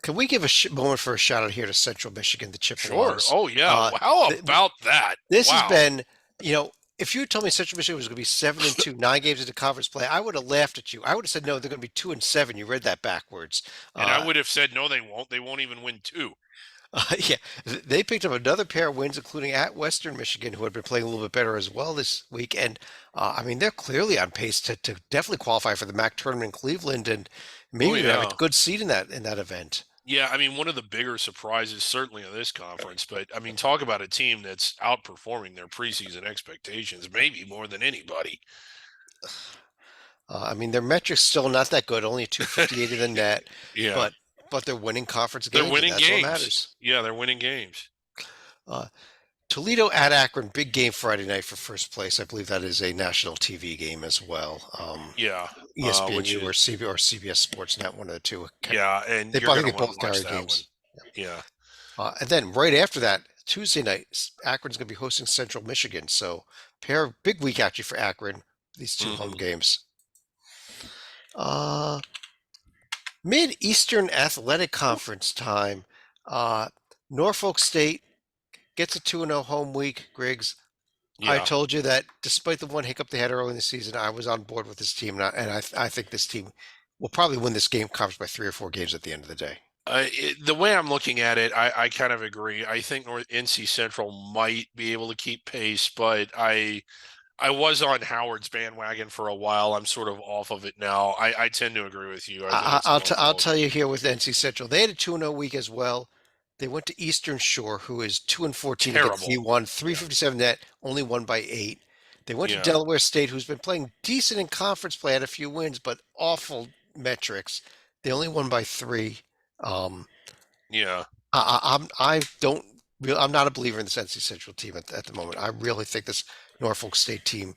Can we give a moment for a shout out here to Central Michigan, the Sure. Chippewas? Oh yeah. Uh, How th- th- about that? this has Wow. been, you know, if you had told me Central Michigan was going to be 7-2, 9 games into conference play, I would have laughed at you. I would have said, no, they're going to be 2-7. You read that backwards. And I Uh, would have said no, they won't. They won't even win two. yeah, they picked up another pair of wins, including at Western Michigan, who had been playing a little bit better as well this week. And I mean, they're clearly on pace to definitely qualify for the MAC tournament in Cleveland, and Oh maybe even have a yeah. good seat in that event. Yeah, I mean, one of the bigger surprises, certainly in this conference, but I mean, talk about a team that's outperforming their preseason expectations, maybe more than anybody. I mean, their metrics still not that good, only a 258 in the net, Yeah, but they're winning conference they're games, and winning that's what games. matters. Yeah, they're winning games. Uh, Toledo at Akron, big game Friday night for first place. I believe that is a national TV game as well. Yeah, which ESPNU is, or CBS Sportsnet, one of the two. yeah, and They you're going probably to they want to both watch carry that one. games. Yeah. And then right after that, Tuesday night, Akron's going to be hosting Central Michigan. So big week actually for Akron. These two home Hmm. games. Uh, Mid-Eastern Athletic Conference time. Uh, Norfolk State gets a 2-0 home week, Griggs. I Yeah. told you that despite the one hiccup they had early in the season, I was on board with this team, I think this team will probably win this game conference by 3 or 4 games at the end of the day. The way I'm looking at it, I kind of agree. I think NC Central might be able to keep pace, but I was on Howard's bandwagon for a while. I'm sort of off of it now. I tend to agree with you. I think it's I'll Norfolk. tell you here with NC Central, they had a 2-0 week as well. They went to Eastern Shore, who is 2-14 against Terrible. D1, Yeah. 357 net, only won by 8. They went to Yeah. Delaware State, who's been playing decent in conference play, had a few wins, but awful metrics. They only won by 3. Um, Yeah. I don't I'm not a believer in this NC Central team at the moment. I really think this Norfolk State team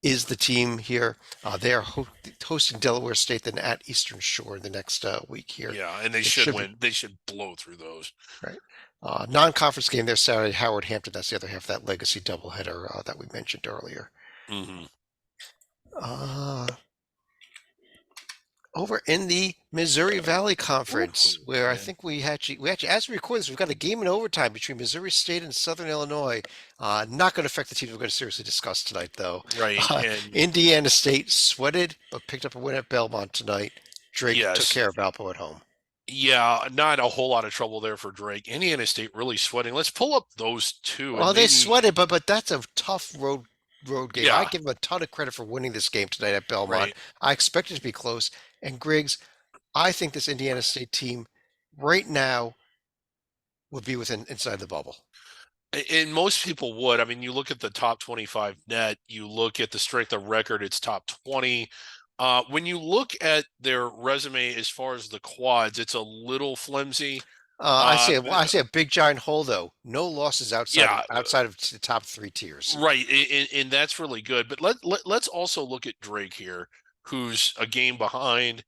is the team here. They are hosting Delaware State then at Eastern Shore the next week here. Yeah. And they It should should be win. They should blow through those. right. Non-conference game there Saturday. Howard Hampton. That's the other half of that legacy doubleheader that we mentioned earlier. Hmm. Uh, Over in the Missouri Valley Conference, Woo-hoo, where I man. think we actually, as we record this, we've got a game in overtime between Missouri State and Southern Illinois. Not going to affect the team we're going to seriously discuss tonight, though. Right. Uh, And Indiana State sweated, but picked up a win at Belmont tonight. Drake took yes, care of Valpo at home. yeah, not a whole lot of trouble there for Drake. Indiana State really sweating. Let's pull up those two and Well, they maybe, sweated, but that's a tough road game. I yeah, give them a ton of credit for winning this game tonight at Belmont. right. I expect it to be close. And Griggs, I think this Indiana State team right now would be within inside the bubble. And most people would. I mean, you look at the top 25 net, you look at the strength of record, it's top 20. When you look at their resume as far as the quads, it's a little flimsy. I see a big giant hole though. No losses outside of Yeah, outside of the top three tiers. right. And that's really good. But let's also look at Drake here, who's a game behind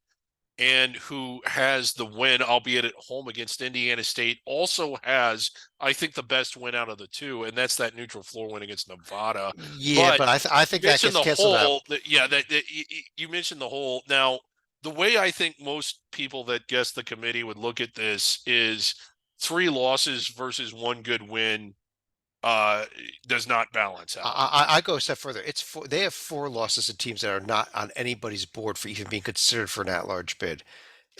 and who has the win, albeit at home against Indiana State, also has, I think, the best win out of the two, and that's that neutral floor win against Nevada. Yeah, But but I you think that mentioned gets the canceled out. whole, yeah, you mentioned the whole. Now, the way I think most people that guess the committee would look at this is three losses versus one good win uh does not balance out. I go a step further. They have four losses to teams that are not on anybody's board for even being considered for an at-large bid.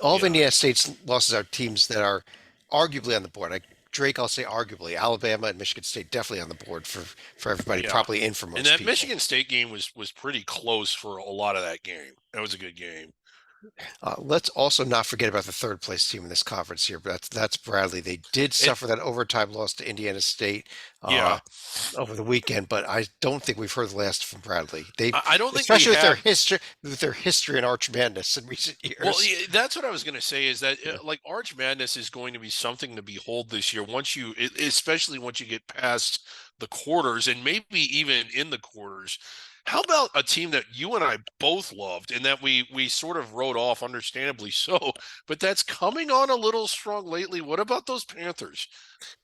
All of Yeah. Indiana State's losses are teams that are arguably on the board. Like Drake, I'll say arguably. Alabama and Michigan State definitely on the board for everybody, Yeah. probably in for And most that people. Michigan State game was pretty close for a lot of that game. That was a good game. Let's also not forget about the third place team in this conference here. But that's Bradley. They did It, suffer that overtime loss to Indiana State yeah. over the weekend, but I don't think we've heard the last from Bradley. They, I don't think we especially have. with their history in Arch Madness in recent Well, years. yeah, that's what I was going to say is that like Arch Madness is going to be something to behold this year once especially once you get past the quarters and maybe even in the quarters. How about a team that you and I both loved and that we sort of wrote off, understandably so, but that's coming on a little strong lately? What about those Panthers?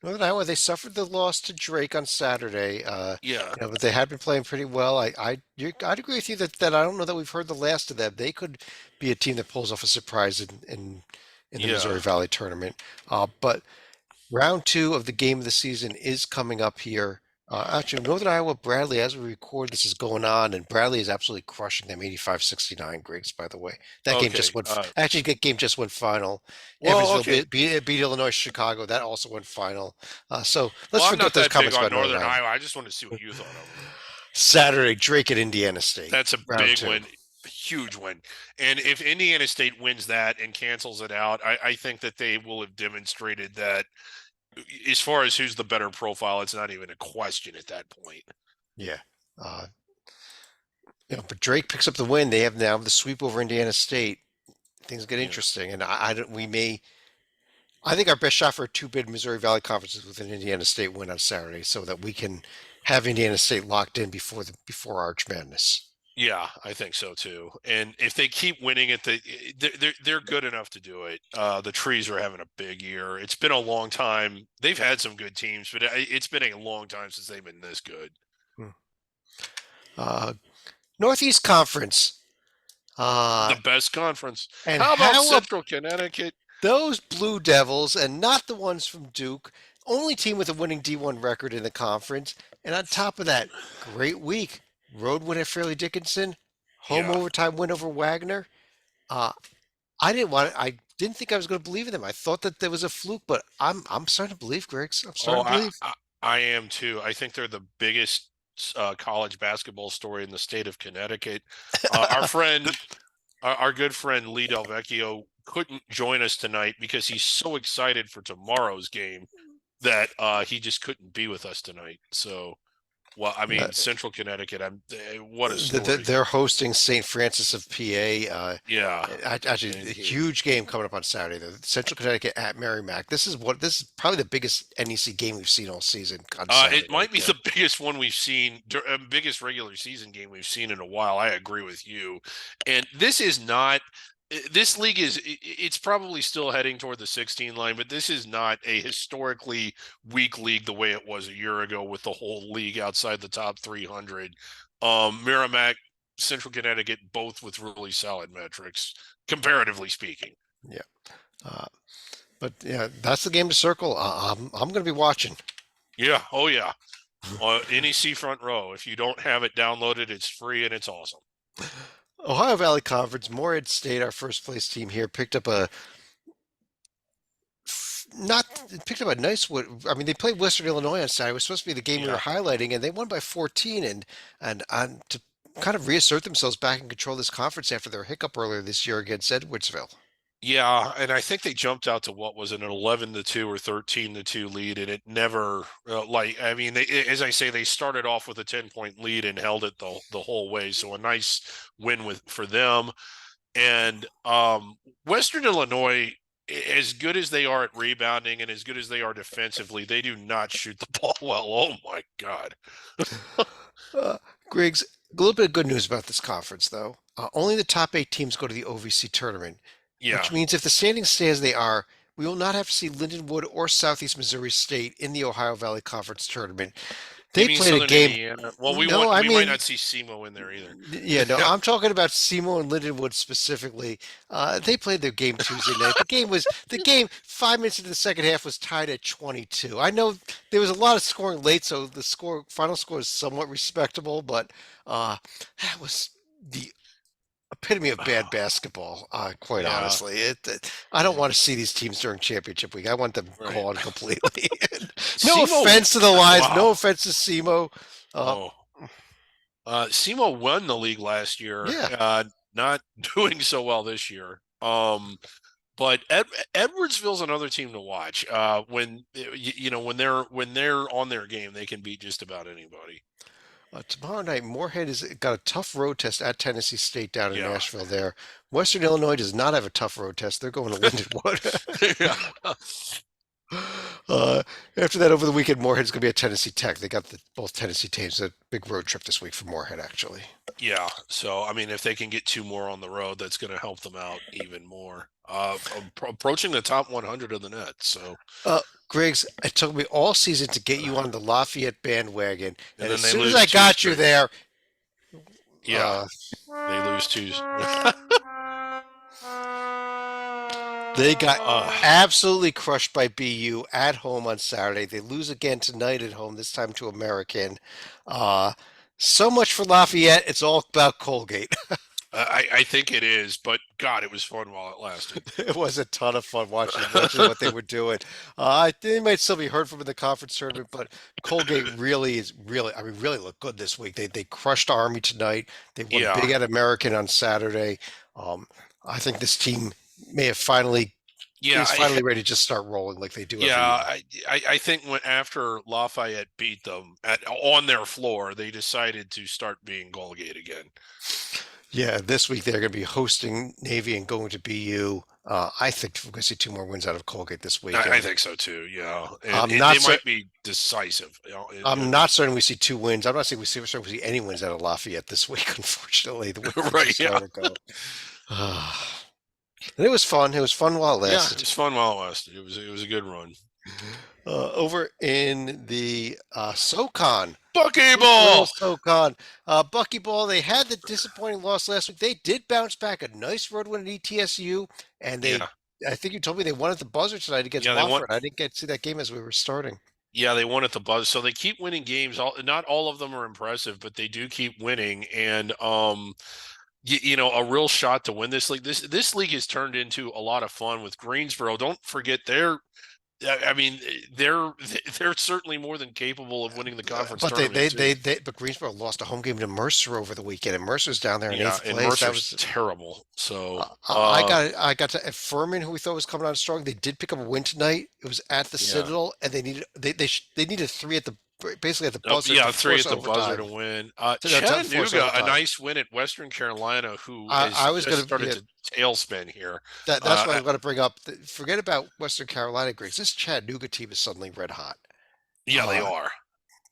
Northern Iowa, they suffered the loss to Drake on Saturday. Yeah. But they had been playing pretty well. I'd agree with you that I don't know that we've heard the last of them. They could be a team that pulls off a surprise in the Yeah. Missouri Valley tournament. But round two of the game of the season is coming up here. Actually, Northern Iowa, Bradley, as we record, this is going on, and Bradley is absolutely crushing them 85-69, Griggs, by the way. That game Okay. just went, actually, that game just went final. Well, Evansville okay. beat Illinois, Chicago. That also went final. So Well, let's I'm not forget those that big comments on about Northern Northern Iowa. Iowa. I just wanted to see what you thought of them. Saturday, Drake at Indiana State, That's a round big two. win, huge win. And if Indiana State wins that and cancels it out, I think that they will have demonstrated that as far as who's the better profile, it's not even a question at that point. Yeah. Uh, but Drake picks up the win. They have now the sweep over Indiana State. Things get Yeah. interesting, and I don't. We may. I think our best shot for a two-bid Missouri Valley Conference is with an Indiana State win on Saturday, so that we can have Indiana State locked in before Arch Madness. Yeah, I think so too. And if they keep winning it, they're good enough to do it. The Trees are having a big year. It's been a long time. They've had some good teams, but it's been a long time since they've been this good. Hmm. Uh, Northeast Conference. The Uh, best conference. and How about how Central Connecticut? those Blue Devils, and not the ones from Duke, only team with a winning D1 record in the conference. And on top of that, great week. Road win at Fairleigh Dickinson, home Yeah. overtime win over Wagner. Uh, I didn't think I was going to believe in them. I thought that there was a fluke, but I'm starting to believe, Griggs. I'm Oh, starting to believe. I am too. I think they're the biggest college basketball story in the state of Connecticut. Our good friend Lee Del Vecchio couldn't join us tonight because he's so excited for tomorrow's game that he just couldn't be with us tonight. So, well, I mean, Central Connecticut. What a story. They're hosting St. Francis of PA. Yeah. Actually, a huge game coming up on Saturday. The Central Connecticut at Merrimack. This is probably the biggest NEC game we've seen all season on Saturday. It might be the biggest one we've seen, biggest regular season game we've seen in a while. I agree with you. And this is not, this league it's probably still heading toward the 16 line, but this is not a historically weak league the way it was a year ago with the whole league outside the top 300. Merrimack Central Connecticut, both with really solid metrics, comparatively speaking. Yeah. Uh, but yeah, that's the game to circle. I'm going to be watching. Yeah. Oh, yeah. Any seafront row. If you don't have it downloaded, it's free and it's awesome. Ohio Valley Conference, Morehead State, our first place team here, picked up a not picked up a nice one. I mean, they played Western Illinois on Saturday. It was supposed to be the game we were Yeah. highlighting, and they won by 14. And to kind of reassert themselves back in control of this conference after their hiccup earlier this year against Edwardsville. Yeah, and I think they jumped out to what was an 11-2 or 13-2 lead, and it never I mean, as I say, they started off with a 10-point lead and held it the whole way. So a nice win for them. And Western Illinois, as good as they are at rebounding and as good as they are defensively, they do not shoot the ball well. Oh my God. Uh, Griggs, a little bit of good news about this conference, though. Only the top 8 teams go to the OVC tournament, Yeah. which means if the standings stay as they are, we will not have to see Lindenwood or Southeast Missouri State in the Ohio Valley Conference tournament. You They mean played a Southern game. Indiana? Well, No, I we might mean, not see SEMO in there either. yeah, no, Yeah. I'm talking about Seymour and Lindenwood specifically. They played their game Tuesday night. The game 5 minutes into the second half was tied at 22. I know there was a lot of scoring late, so the final score is somewhat respectable, but that was the epitome of bad basketball. Quite Yeah. honestly, I don't want to see these teams during championship week. I want them Right. gone completely. No SEMO. offense to the Lions, no Wow. offense to Semo. Uh, Oh. SEMO won the league last year. yeah. Not doing so well this year. But Edwardsville's another team to watch. When they're on their game, they can beat just about anybody. Tomorrow night, Moorhead has got a tough road test at Tennessee State down in Yeah. Nashville there. Western Illinois does not have a tough road test. They're going to Lindenwood. Yeah. uh, After that, over the weekend, Moorhead's going to be at Tennessee Tech. They got both Tennessee teams. A big road trip this week for Moorhead, actually. Yeah. So, I mean, if they can get 2 more on the road, that's going to help them out even more. Approaching the top 100 of the net. So, Griggs, it took me all season to get you on the Lafayette bandwagon, and and then as they soon as lose I two got you straight. there, Yeah. uh, They lose two. they got uh, absolutely crushed by BU at home on Saturday. They lose again tonight at home, this time to American. Uh, so much for Lafayette. It's all about Colgate. I think it is, but God, it was fun while it lasted. It was a ton of fun watching what they were doing. They might still be heard from in the conference tournament, but Colgate I mean, really looked good this week. They crushed Army tonight. They won Yeah. big at American on Saturday. Um, I think this team may have finally Yeah. is finally ready to just start rolling like they do every Yeah, year. I think after Lafayette beat them on their floor, they decided to start being Colgate again. Yeah, this week they're going to be hosting Navy and going to BU. I think we're going to see 2 more wins out of Colgate this week. I think so too. Yeah, and I'm they not cer might be decisive. I'm not certain we see 2 wins. I'm not saying we see any wins out of Lafayette this week, unfortunately, the way things Right? are Yeah, starting to go. And it was fun. It was fun while it yeah. It lasted. was fun while it lasted. It was a good run. Over in the SoCon, Buckyball. SoCon, Buckyball, they had the disappointing loss last week. They did bounce back a nice road win at ETSU, and Yeah, I think you told me they won at the buzzer tonight against yeah. They won. Wofford. I didn't get to see that game as we were starting. Yeah, they won at the buzz. So they keep winning games. Not all of them are impressive, but they do keep winning. And a real shot to win this league. This league has turned into a lot of fun with Greensboro. Don't forget I mean, they're certainly more than capable of winning the conference But tournament too. but Greensboro lost a home game to Mercer over the weekend, and Mercer's down there in Yeah, eighth and place. That Mercer's was terrible. So I got to at Furman, who we thought was coming on strong. They did pick up a win tonight. It was at the yeah. Citadel, and they needed three at the basically at the Oh, buzzer yeah, to 3 force at the buzzer overtime. to win. To force Chattanooga, a overtime. nice win at Western Carolina, who has I was just gonna started yeah, to tailspin here. that's what Uh, I'm going to bring up. Forget about Western Carolina, Griggs. This Chattanooga team is suddenly red hot. yeah, they Uh, are.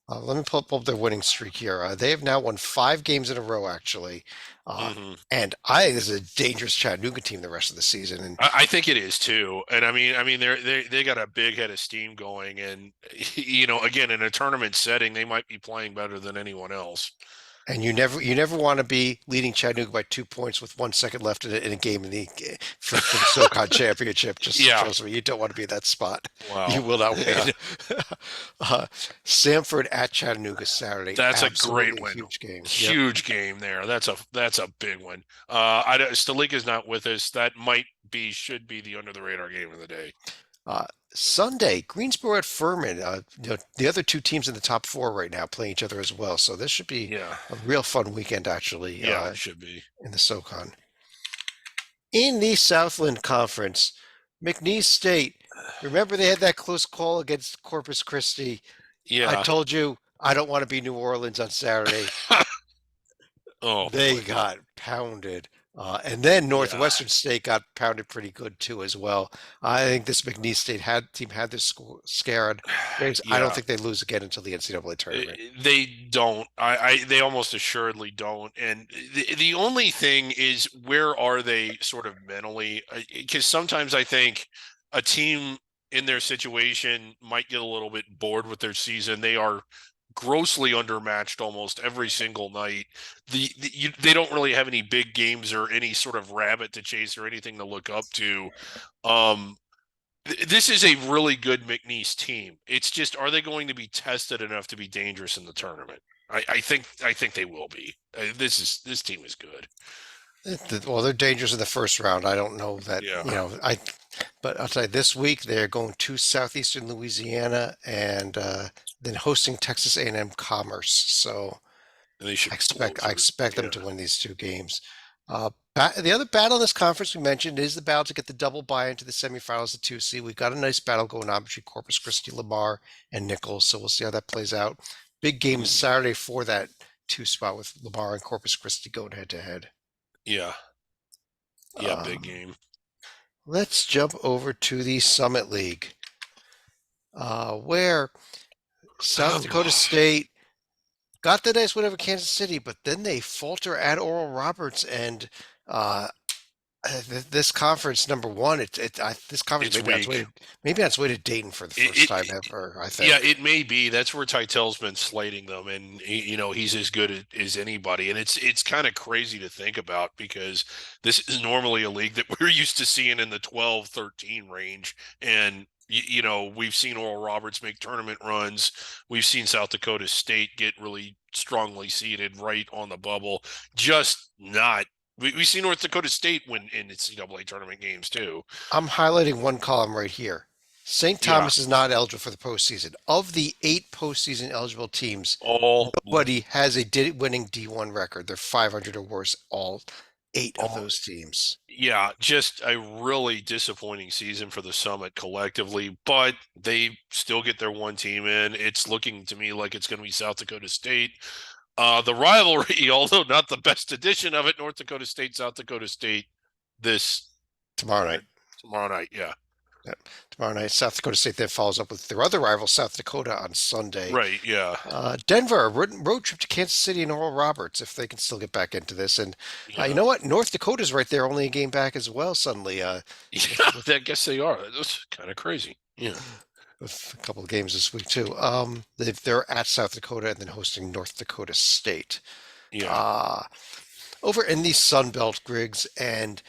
Let me pull up their winning streak here. They have now won 5 games in a row, actually. Uh, Hmm. and I think this is a dangerous Chattanooga team the rest of the season. And I think it is too, and I mean, they got a big head of steam going, and again, in a tournament setting, they might be playing better than anyone else. And you never want to be leading Chattanooga by 2 points with 1 second left in a game for the SoCon championship. Just Yeah. trust me, you don't want to be in that spot. Wow. You will not Yeah. win. Samford at Chattanooga Saturday. That's a great Absolutely win. huge game. Yep. Huge game there. That's a big one. Stalika's not with us. That should be the under the radar game of the day. Uh, Sunday, Greensboro at Furman. The other two teams in the top four right now playing each other as well. So this should be Yeah. a real fun weekend, actually, Yeah, it should be. in the SoCon. In the Southland Conference, McNeese State. Remember they had that close call against Corpus Christi. I Yeah. told you I don't want to be New Orleans on Saturday. Oh They boy. got pounded. And then Yeah. Northwestern State got pounded pretty good too as well. I think this McNeese State team had this scared. I don't Yeah. think they lose again until the NCAA tournament. They don't. They almost assuredly don't. And the only thing is, where are they sort of mentally? Because sometimes I think a team in their situation might get a little bit bored with their season. They are grossly undermatched almost every single night. They don't really have any big games or any sort of rabbit to chase or anything to look up to. Um, this is a really good McNeese team. It's just, are they going to be tested enough to be dangerous in the tournament? I think they will be. This team is good. Well, they're dangerous in the first round. I don't know that, Yeah, but I'll tell you, this week they're going to Southeastern Louisiana and then hosting Texas A&M Commerce. So and they should blow I through. expect them Yeah, to win these two games. The other battle in this conference we mentioned is the battle to get the double bye into the semifinals, the 2C. We've got a nice battle going on between Corpus Christi, Lamar, and Nichols. So we'll see how that plays out. Big game Mhm. Saturday for that two spot with Lamar and Corpus Christi going head to head. Yeah, yeah. Big Um, game. let's jump over to the Summit League, where South Dakota State got the nice win over Kansas City, but then they falter at Oral Roberts, and uh, this conference number one. This conference It's weak. maybe on its way to Dayton for the first time It ever. I Yeah, think. it may be. That's where Tytel's been slating them, and he's as good as anybody. And it's kind of crazy to think about, because this is normally a league that we're used to seeing in the 12, 13 range. And we've seen Oral Roberts make tournament runs. We've seen South Dakota State get really strongly seeded right on the bubble. Just not. We see North Dakota State win in NCAA tournament games too. I'm highlighting one column right here. St. Yeah, Thomas is not eligible for the postseason. Of the 8 postseason eligible teams, all nobody has a winning D1 record. They're 500 or worse. All 8 of all those teams. Yeah, just a really disappointing season for the Summit collectively, but they still get their one team in. It's looking to me like it's going to be South Dakota State. The rivalry, although not the best edition of it, North Dakota State, South Dakota State, this Tomorrow night. tomorrow night. Yeah, Yep. Tomorrow night, South Dakota State then follows up with their other rival, South Dakota, on Sunday. right. Yeah, Denver, a road trip to Kansas City and Oral Roberts, if they can still get back into this. And you yeah, know what? North Dakota's right there, only a game back as well, suddenly, yeah. I guess they are. That's kind of crazy. Yeah, with a couple of games this week, too. They're at South Dakota and then hosting North Dakota State. yeah. Uh, over in the Sun Belt, Griggs, and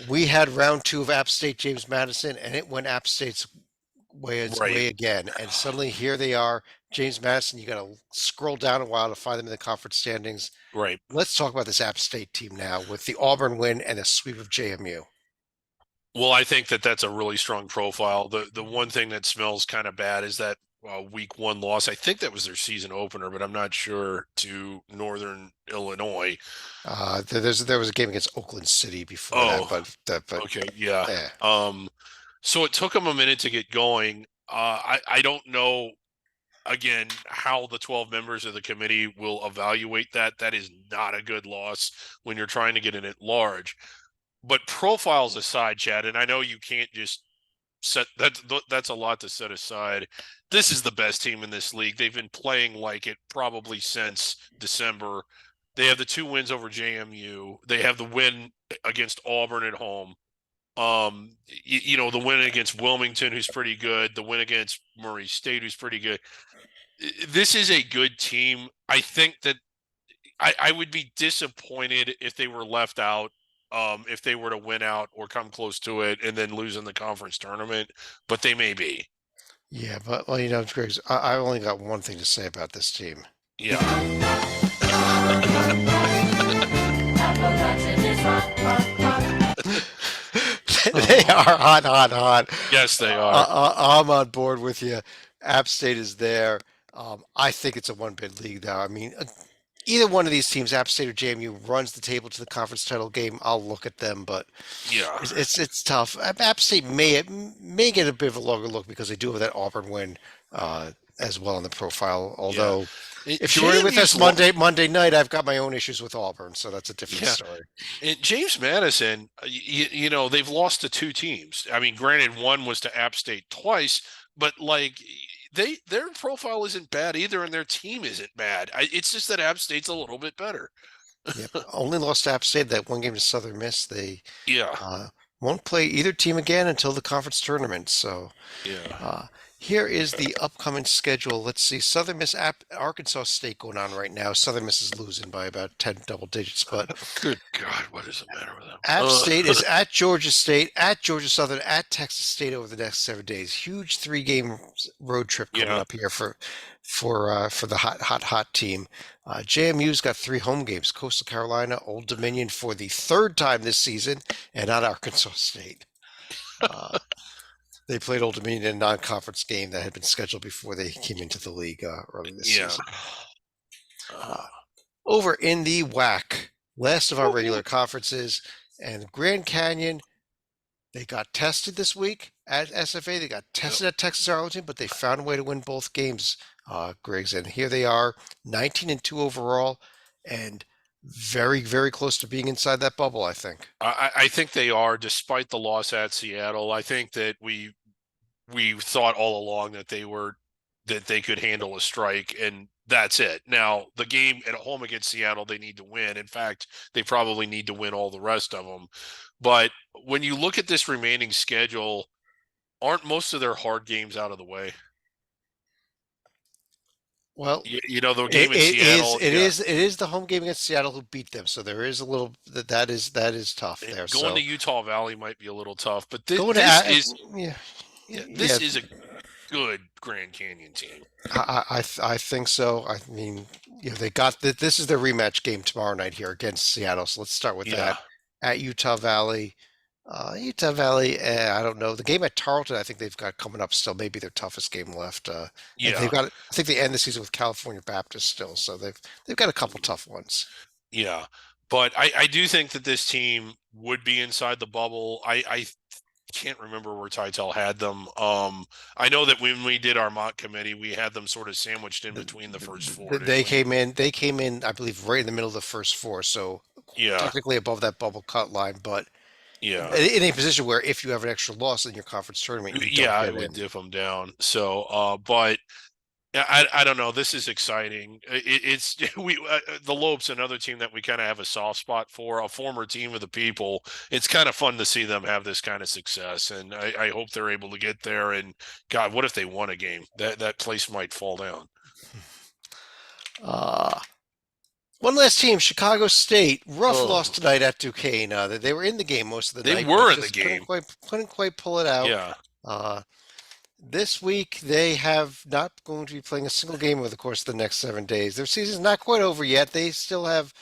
we had round two of App State James Madison, and it went App State's Right, way again. And suddenly here they are, James Madison. You got to scroll down a while to find them in the conference standings. right. Let's talk about this App State team now with the Auburn win and a sweep of JMU. Well, I think that's a really strong profile. The one thing that smells kind of bad is that week one loss. I think that was their season opener, but I'm not sure, to Northern Illinois. There was a game against Oakland City before that, Oh, but okay, yeah. eh. So it took them a minute to get going. I don't know, again, how the 12 members of the committee will evaluate that. That is not a good loss when you're trying to get in at large. But profiles aside, Chad, and I know you can't just that's a lot to set aside. This is the best team in this league. They've been playing like it probably since December. They have the 2 wins over JMU. They have the win against Auburn at home. The win against Wilmington, who's pretty good. The win against Murray State, who's pretty good. This is a good team. I think that I would be disappointed if they were left out. If they were to win out or come close to it and then lose in the conference tournament, but they may be. Yeah, but well, Griggs, I only got one thing to say about this team. Yeah. They are hot, hot, hot. Yes, they are. I'm on board with you. App State is there. I think it's a one-bid league now. I mean, either one of these teams, App State or JMU, runs the table to the conference title game. I'll look at them, but Yeah. it's tough. App State may get a bit of a longer look because they do have that Auburn win as well in the profile. Although, if you were with us Monday night, I've got my own issues with Auburn, so that's a different story. And James Madison, they've lost to two teams. I mean, granted, one was to App State twice, but like their profile isn't bad either, and their team isn't bad. It's just that App State's a little bit better. Yep. Only lost to App State that one game to Southern Miss. They Yeah. won't play either team again until the conference tournament. So Yeah. here is the upcoming schedule. Let's see. Southern Miss, Arkansas State going on right now. Southern Miss is losing by about 10 double digits, but Good God, what is the matter with them? App State is at Georgia State, at Georgia Southern, at Texas State over the next 7 days. Huge 3-game road trip coming up here for the hot team. JMU's got 3 home games: Coastal Carolina, Old Dominion for the 3rd time this season, and at Arkansas State. They played Old Dominion in a non-conference game that had been scheduled before they came into the league early this season. Over in the WAC, last of our regular conferences, and Grand Canyon, they got tested this week at SFA. They got tested at Texas Arlington, but they found a way to win both games, Griggs. And here they are, 19-2 overall, and very, very close to being inside that bubble, I think. I think they are, despite the loss at Seattle. I think that we thought all along that they could handle a strike, and that's it. Now, the game at home against Seattle, they need to win. In fact, they probably need to win all the rest of them. But when you look at this remaining schedule, aren't most of their hard games out of the way? Well, the game in Seattle. It is the home game against Seattle who beat them, so there is a little that is tough there. Going to Utah Valley might be a little tough, but this is a good Grand Canyon team. I think so. I mean, they got this is their rematch game tomorrow night here against Seattle. So let's start with that at Utah Valley. Utah Valley, I don't know. The game at Tarleton, I think they've got coming up still, maybe their toughest game left. They've got. I think they end the season with California Baptist still, so they've got a couple tough ones. Yeah, but I do think that this team would be inside the bubble. I can't remember where Titel had them. I know that when we did our mock committee, we had them sort of sandwiched in between the first 4. They came in, I believe, right in the middle of the first 4, so technically above that bubble cut line, but in a position where if you have an extra loss in your conference tournament, it would dip them down. So, but I don't know. This is exciting. It's the Lopes, another team that we kind of have a soft spot for, a former team of the people. It's kind of fun to see them have this kind of success, and I hope they're able to get there. And God, what if they won a game? That place might fall down. One last team, Chicago State. Rough loss tonight at Duquesne. They were in the game most of the night. They were in the game. Couldn't quite pull it out. Yeah. This week, they have not going to be playing a single game over the course of the next 7 days. Their season's not quite over yet. They still have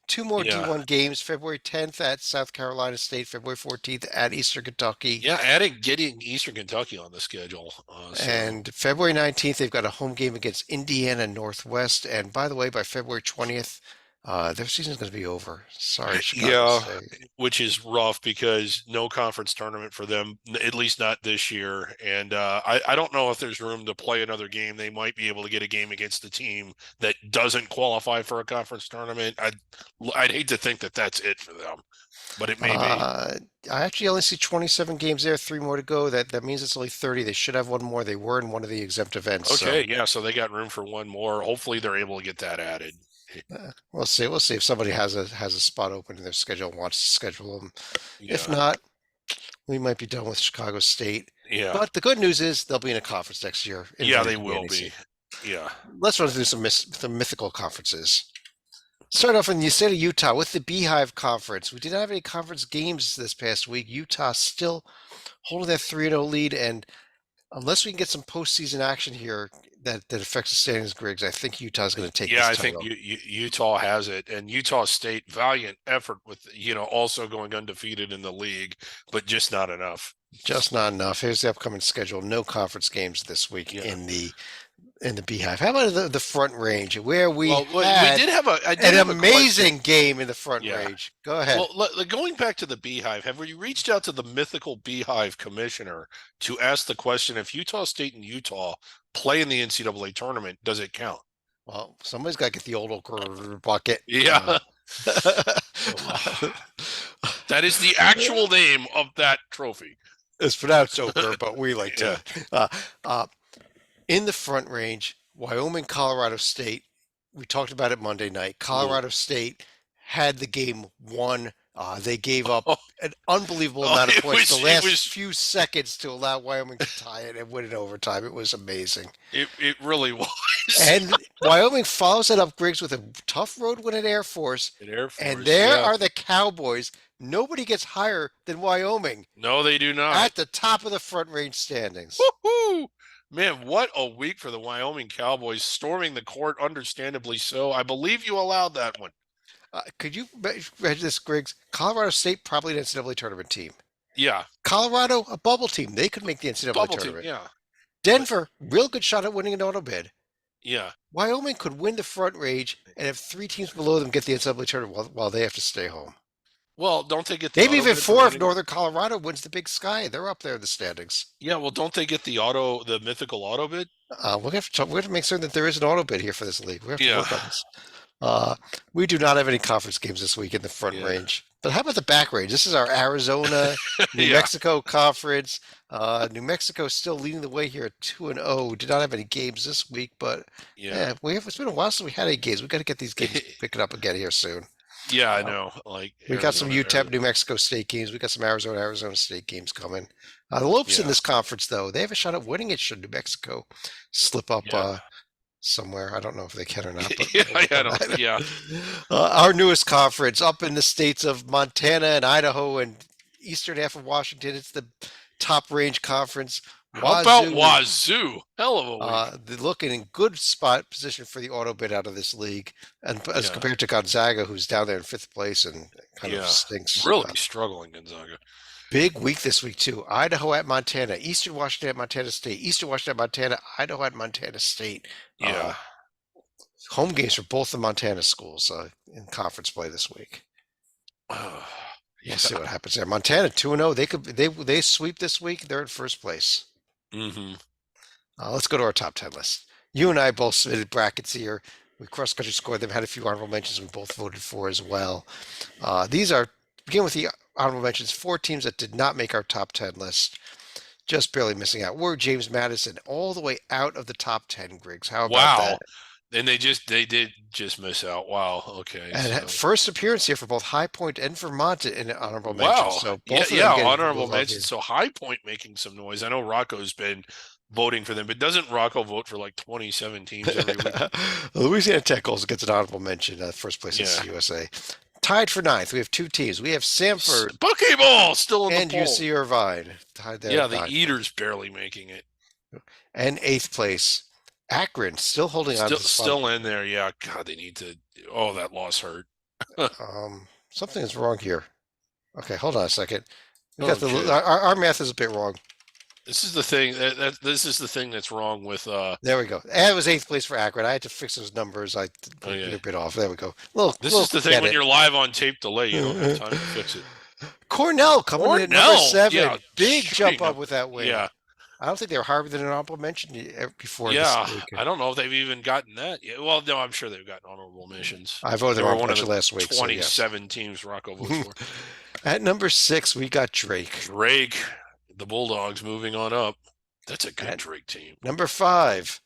2 more D1 games, February 10th at South Carolina State, February 14th at Eastern Kentucky. Yeah, getting Eastern Kentucky on the schedule. And February 19th, they've got a home game against Indiana Northwest. And by the way, by February 20th, their season's going to be over. Sorry, Chicago State. Which is rough because no conference tournament for them, at least not this year. And I don't know if there's room to play another game. They might be able to get a game against a team that doesn't qualify for a conference tournament. I'd hate to think that that's it for them, but it may be. I actually only see 27 games there, 3 more to go. That means it's only 30. They should have one more. They were in one of the exempt events. Okay, so they got room for one more. Hopefully they're able to get that added. We'll see. We'll see if somebody has a spot open in their schedule and wants to schedule them. If not, we might be done with Chicago State. Yeah. But the good news is they'll be in a conference next year. They will be. Yeah. Let's run through some mythical conferences. Start off in the state of Utah with the Beehive Conference. We did not have any conference games this past week. Utah still holding that 3-0 lead, and unless we can get some postseason action here that affects the standings, Griggs, I think Utah's going to take Yeah, this I think title. Utah has it, and Utah State valiant effort with also going undefeated in the league, but just not enough. Just not enough. Here's the upcoming schedule. No conference games this week Yeah. in the Beehive. How about the Front Range, where we Well, we had did have I did an have a question. amazing game in the Front Yeah. Range? Go ahead. Well, going back to the Beehive, have we reached out to the mythical Beehive commissioner to ask the question, if Utah State and Utah play in the NCAA tournament, does it count? Well, somebody's got to get the old Oker bucket. Yeah. That is the actual name of that trophy. It's pronounced Oker, but we like Yeah. to. Uh, in the Front Range, Wyoming, Colorado State. We talked about it Monday night. Colorado State had the game won. They gave up Oh, an unbelievable amount of it points was the it last was few seconds to allow Wyoming to tie it and win in overtime. It was amazing. it really was. And Wyoming follows it up, Griggs, with a tough road win at Air Force. At Air And Force, there yeah. are the Cowboys. Nobody gets higher than Wyoming No, they do not. at the top of the Front Range standings. Woo-hoo! Man, what a week for the Wyoming Cowboys, storming the court, understandably so. I believe you allowed that one. Could you imagine this, Griggs? Colorado State, probably an NCAA tournament team. Yeah, Colorado, a bubble team. They could make the NCAA bubble team. tournament. Yeah, Denver, real good shot at winning an auto bid. yeah. Wyoming could win the Front Range and have three teams below them get the NCAA tournament while they have to stay home. Well, don't they get the Maybe auto even bid for four if winning? Northern Colorado wins the Big Sky. They're up there in the standings. Yeah, well, don't they get the mythical auto bid? We're to make certain that there is an auto bid here for this league. We have to Yeah, work on this. We do not have any conference games this week in the Front yeah, Range. But how about the Back Range? This is our Arizona, New yeah, Mexico conference. New Mexico still leading the way here at 2-0. Did not have any games this week, but yeah. yeah, it's been a while since we had any games. We got to get these games picking up again here soon. Yeah, I Uh, know. Like we got some Arizona, UTEP, New Mexico State games. We got some Arizona State games coming. The Lopes in yeah, this conference, though, they have a shot at winning it should New Mexico slip up yeah, somewhere. I don't know if they can or not, but yeah, we'll work I on don't, that. yeah. Our newest conference up in the states of Montana and Idaho and eastern half of Washington. It's the top range conference. How about Wazoo, Wazoo? Hell of a week. they're looking in good spot position for the auto bid out of this league, and as Yeah, compared to Gonzaga, who's down there in fifth place and kind of yeah. stinks. Really struggling, Gonzaga. Big week this week too. Idaho at Montana, Eastern Washington at Montana State, Eastern Washington at Montana, Idaho at Montana State. Yeah. Home games for both the Montana schools in conference play this week. We'll see what happens there. Montana 2-0. They sweep this week. They're in first place. Mm-hmm. Let's go to our top 10 list. You and I both submitted brackets here. We cross country scored them. Had a few honorable mentions we both voted for as well. These are begin with the honorable mentions. 4 teams that did not make our top 10 list. Just barely missing out. We're James Madison all the way out of the top 10, Griggs. How about Wow. that? And they did just miss out. Wow. Okay. And So. first appearance here for both High Point and Vermont in honorable mentions. Wow. So Yeah, both of yeah, them getting honorable love here. mention. So High Point making some noise. I know Rocco's been voting for them, but doesn't Rocco vote for like 27 teams every week? Louisiana Tech also gets an honorable mention. First place Yeah. is USA. Tied for ninth, we have 2 teams. We have Samford Buckyball still in and the poll. UC Irvine. Tied there. Yeah, at the ninth. Eaters barely making it. And 8th place, Akron still holding on to the spot. Still in there. Yeah. God, they need to. Oh, that loss hurt. Something is wrong here. Okay, hold on a second. We got Okay. our math is a bit wrong. This is the thing this is the thing that's wrong with There we go. It was 8th place for Akron. I had to fix those numbers. I Okay. a bit off. There we go. This is the thing when you're live on tape delay, you don't have time to fix it. Cornell coming in at number Cornell, 7. yeah, Big jump shooting up with that win. Yeah. I don't think they were higher than an honorable mention before Yeah. this week. I don't know if they've even gotten that yet. Well, no, I'm sure they've gotten honorable mentions. I voted They them were on one of the last week. So yes. 27 teams Rocco votes for. At number 6, we got Drake. Drake, the Bulldogs moving on up. That's a good Drake team. Number 5.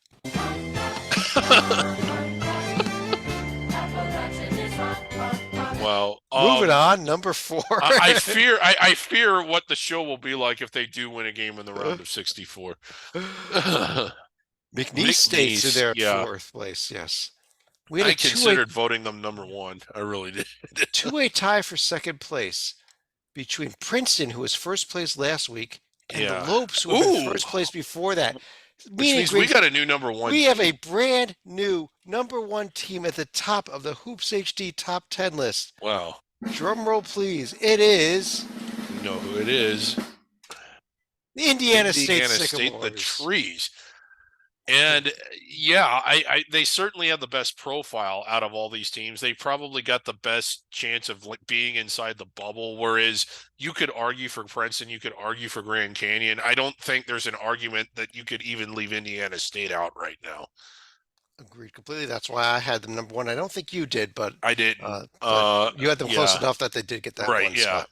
Well, Moving on, number 4. I fear what the show will be like if they do win a game in the round of 64. McNeese State's in there at yeah. 4th place, yes. We had I a two-way considered voting them number one. I really did. two-way tie for second place between Princeton, who was first place last week, and the Yeah. Lopes, who had been Ooh, first place before that. which Meaning, means we Griggs, got a new number one we have a team. brand new number one team at the top of the Hoops HD top 10 list. Wow. Drum roll, please. It is You know who it is. the Indiana State Indiana State, the Sycamores. trees. And yeah, they certainly have the best profile out of all these teams. They probably got the best chance of like being inside the bubble. Whereas you could argue for Princeton, you could argue for Grand Canyon. I don't think there's an argument that you could even leave Indiana State out right now. Agreed completely. That's why I had them number one. I don't think you did, but I didn't. you had them close Yeah, enough that they did get that right. one Yeah.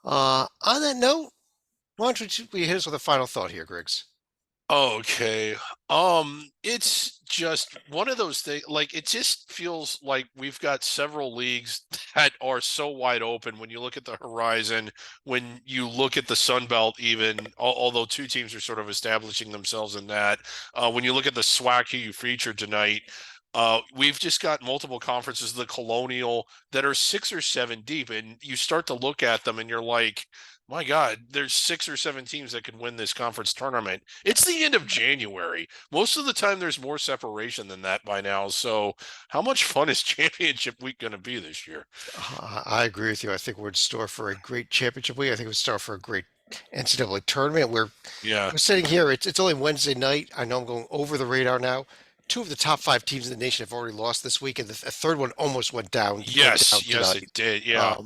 spot. On that note, why don't we hit us with a final thought here, Griggs? Okay. It's just one of those things, like it just feels like we've got several leagues that are so wide open when you look at the horizon, when you look at the Sun Belt, even although two teams are sort of establishing themselves in that. When you look at the SWAC who you featured tonight, we've just got multiple conferences, the Colonial, that are 6 or 7 deep, and you start to look at them and you're like, my God, there's 6 or 7 teams that could win this conference tournament. It's the end of January. Most of the time, there's more separation than that by now. So, how much fun is championship week going to be this year? I agree with you. I think we're in store for a great championship week. I think we're in store for a great NCAA tournament. Yeah. We're sitting here. It's only Wednesday night. I know I'm going over the radar now. Two of the top five teams in the nation have already lost this week, and a third one almost went down. Yes. Yes, Tonight. it did. Yeah.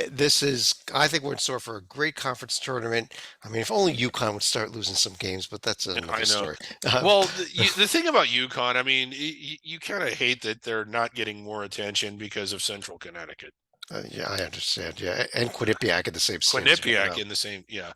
This is, I think we're in store for a great conference tournament. I mean, if only UConn would start losing some games, but that's another I know. story. Well, the thing about UConn, I mean, you kind of hate that they're not getting more attention because of Central Connecticut. Yeah, I understand. Yeah, and Quinnipiac in the same state. As Quinnipiac well. in the same, yeah.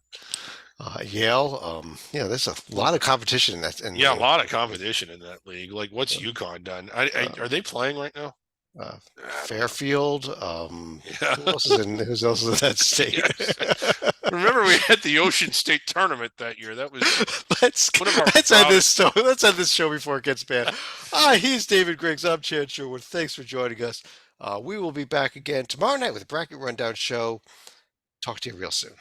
Yale. There's a lot of competition in that. Yeah, a lot of competition in that league. Like, what's UConn done? Are they playing right now? Uh, Fairfield. Yeah. Who else is in that state? Yes. Remember, we had the Ocean State tournament that year. That was one of our let's end this proudest. show. Let's end this show before it gets bad. He's David Griggs. I'm Chad Sherwood. Thanks for joining us. We will be back again tomorrow night with a bracket rundown show. Talk to you real soon.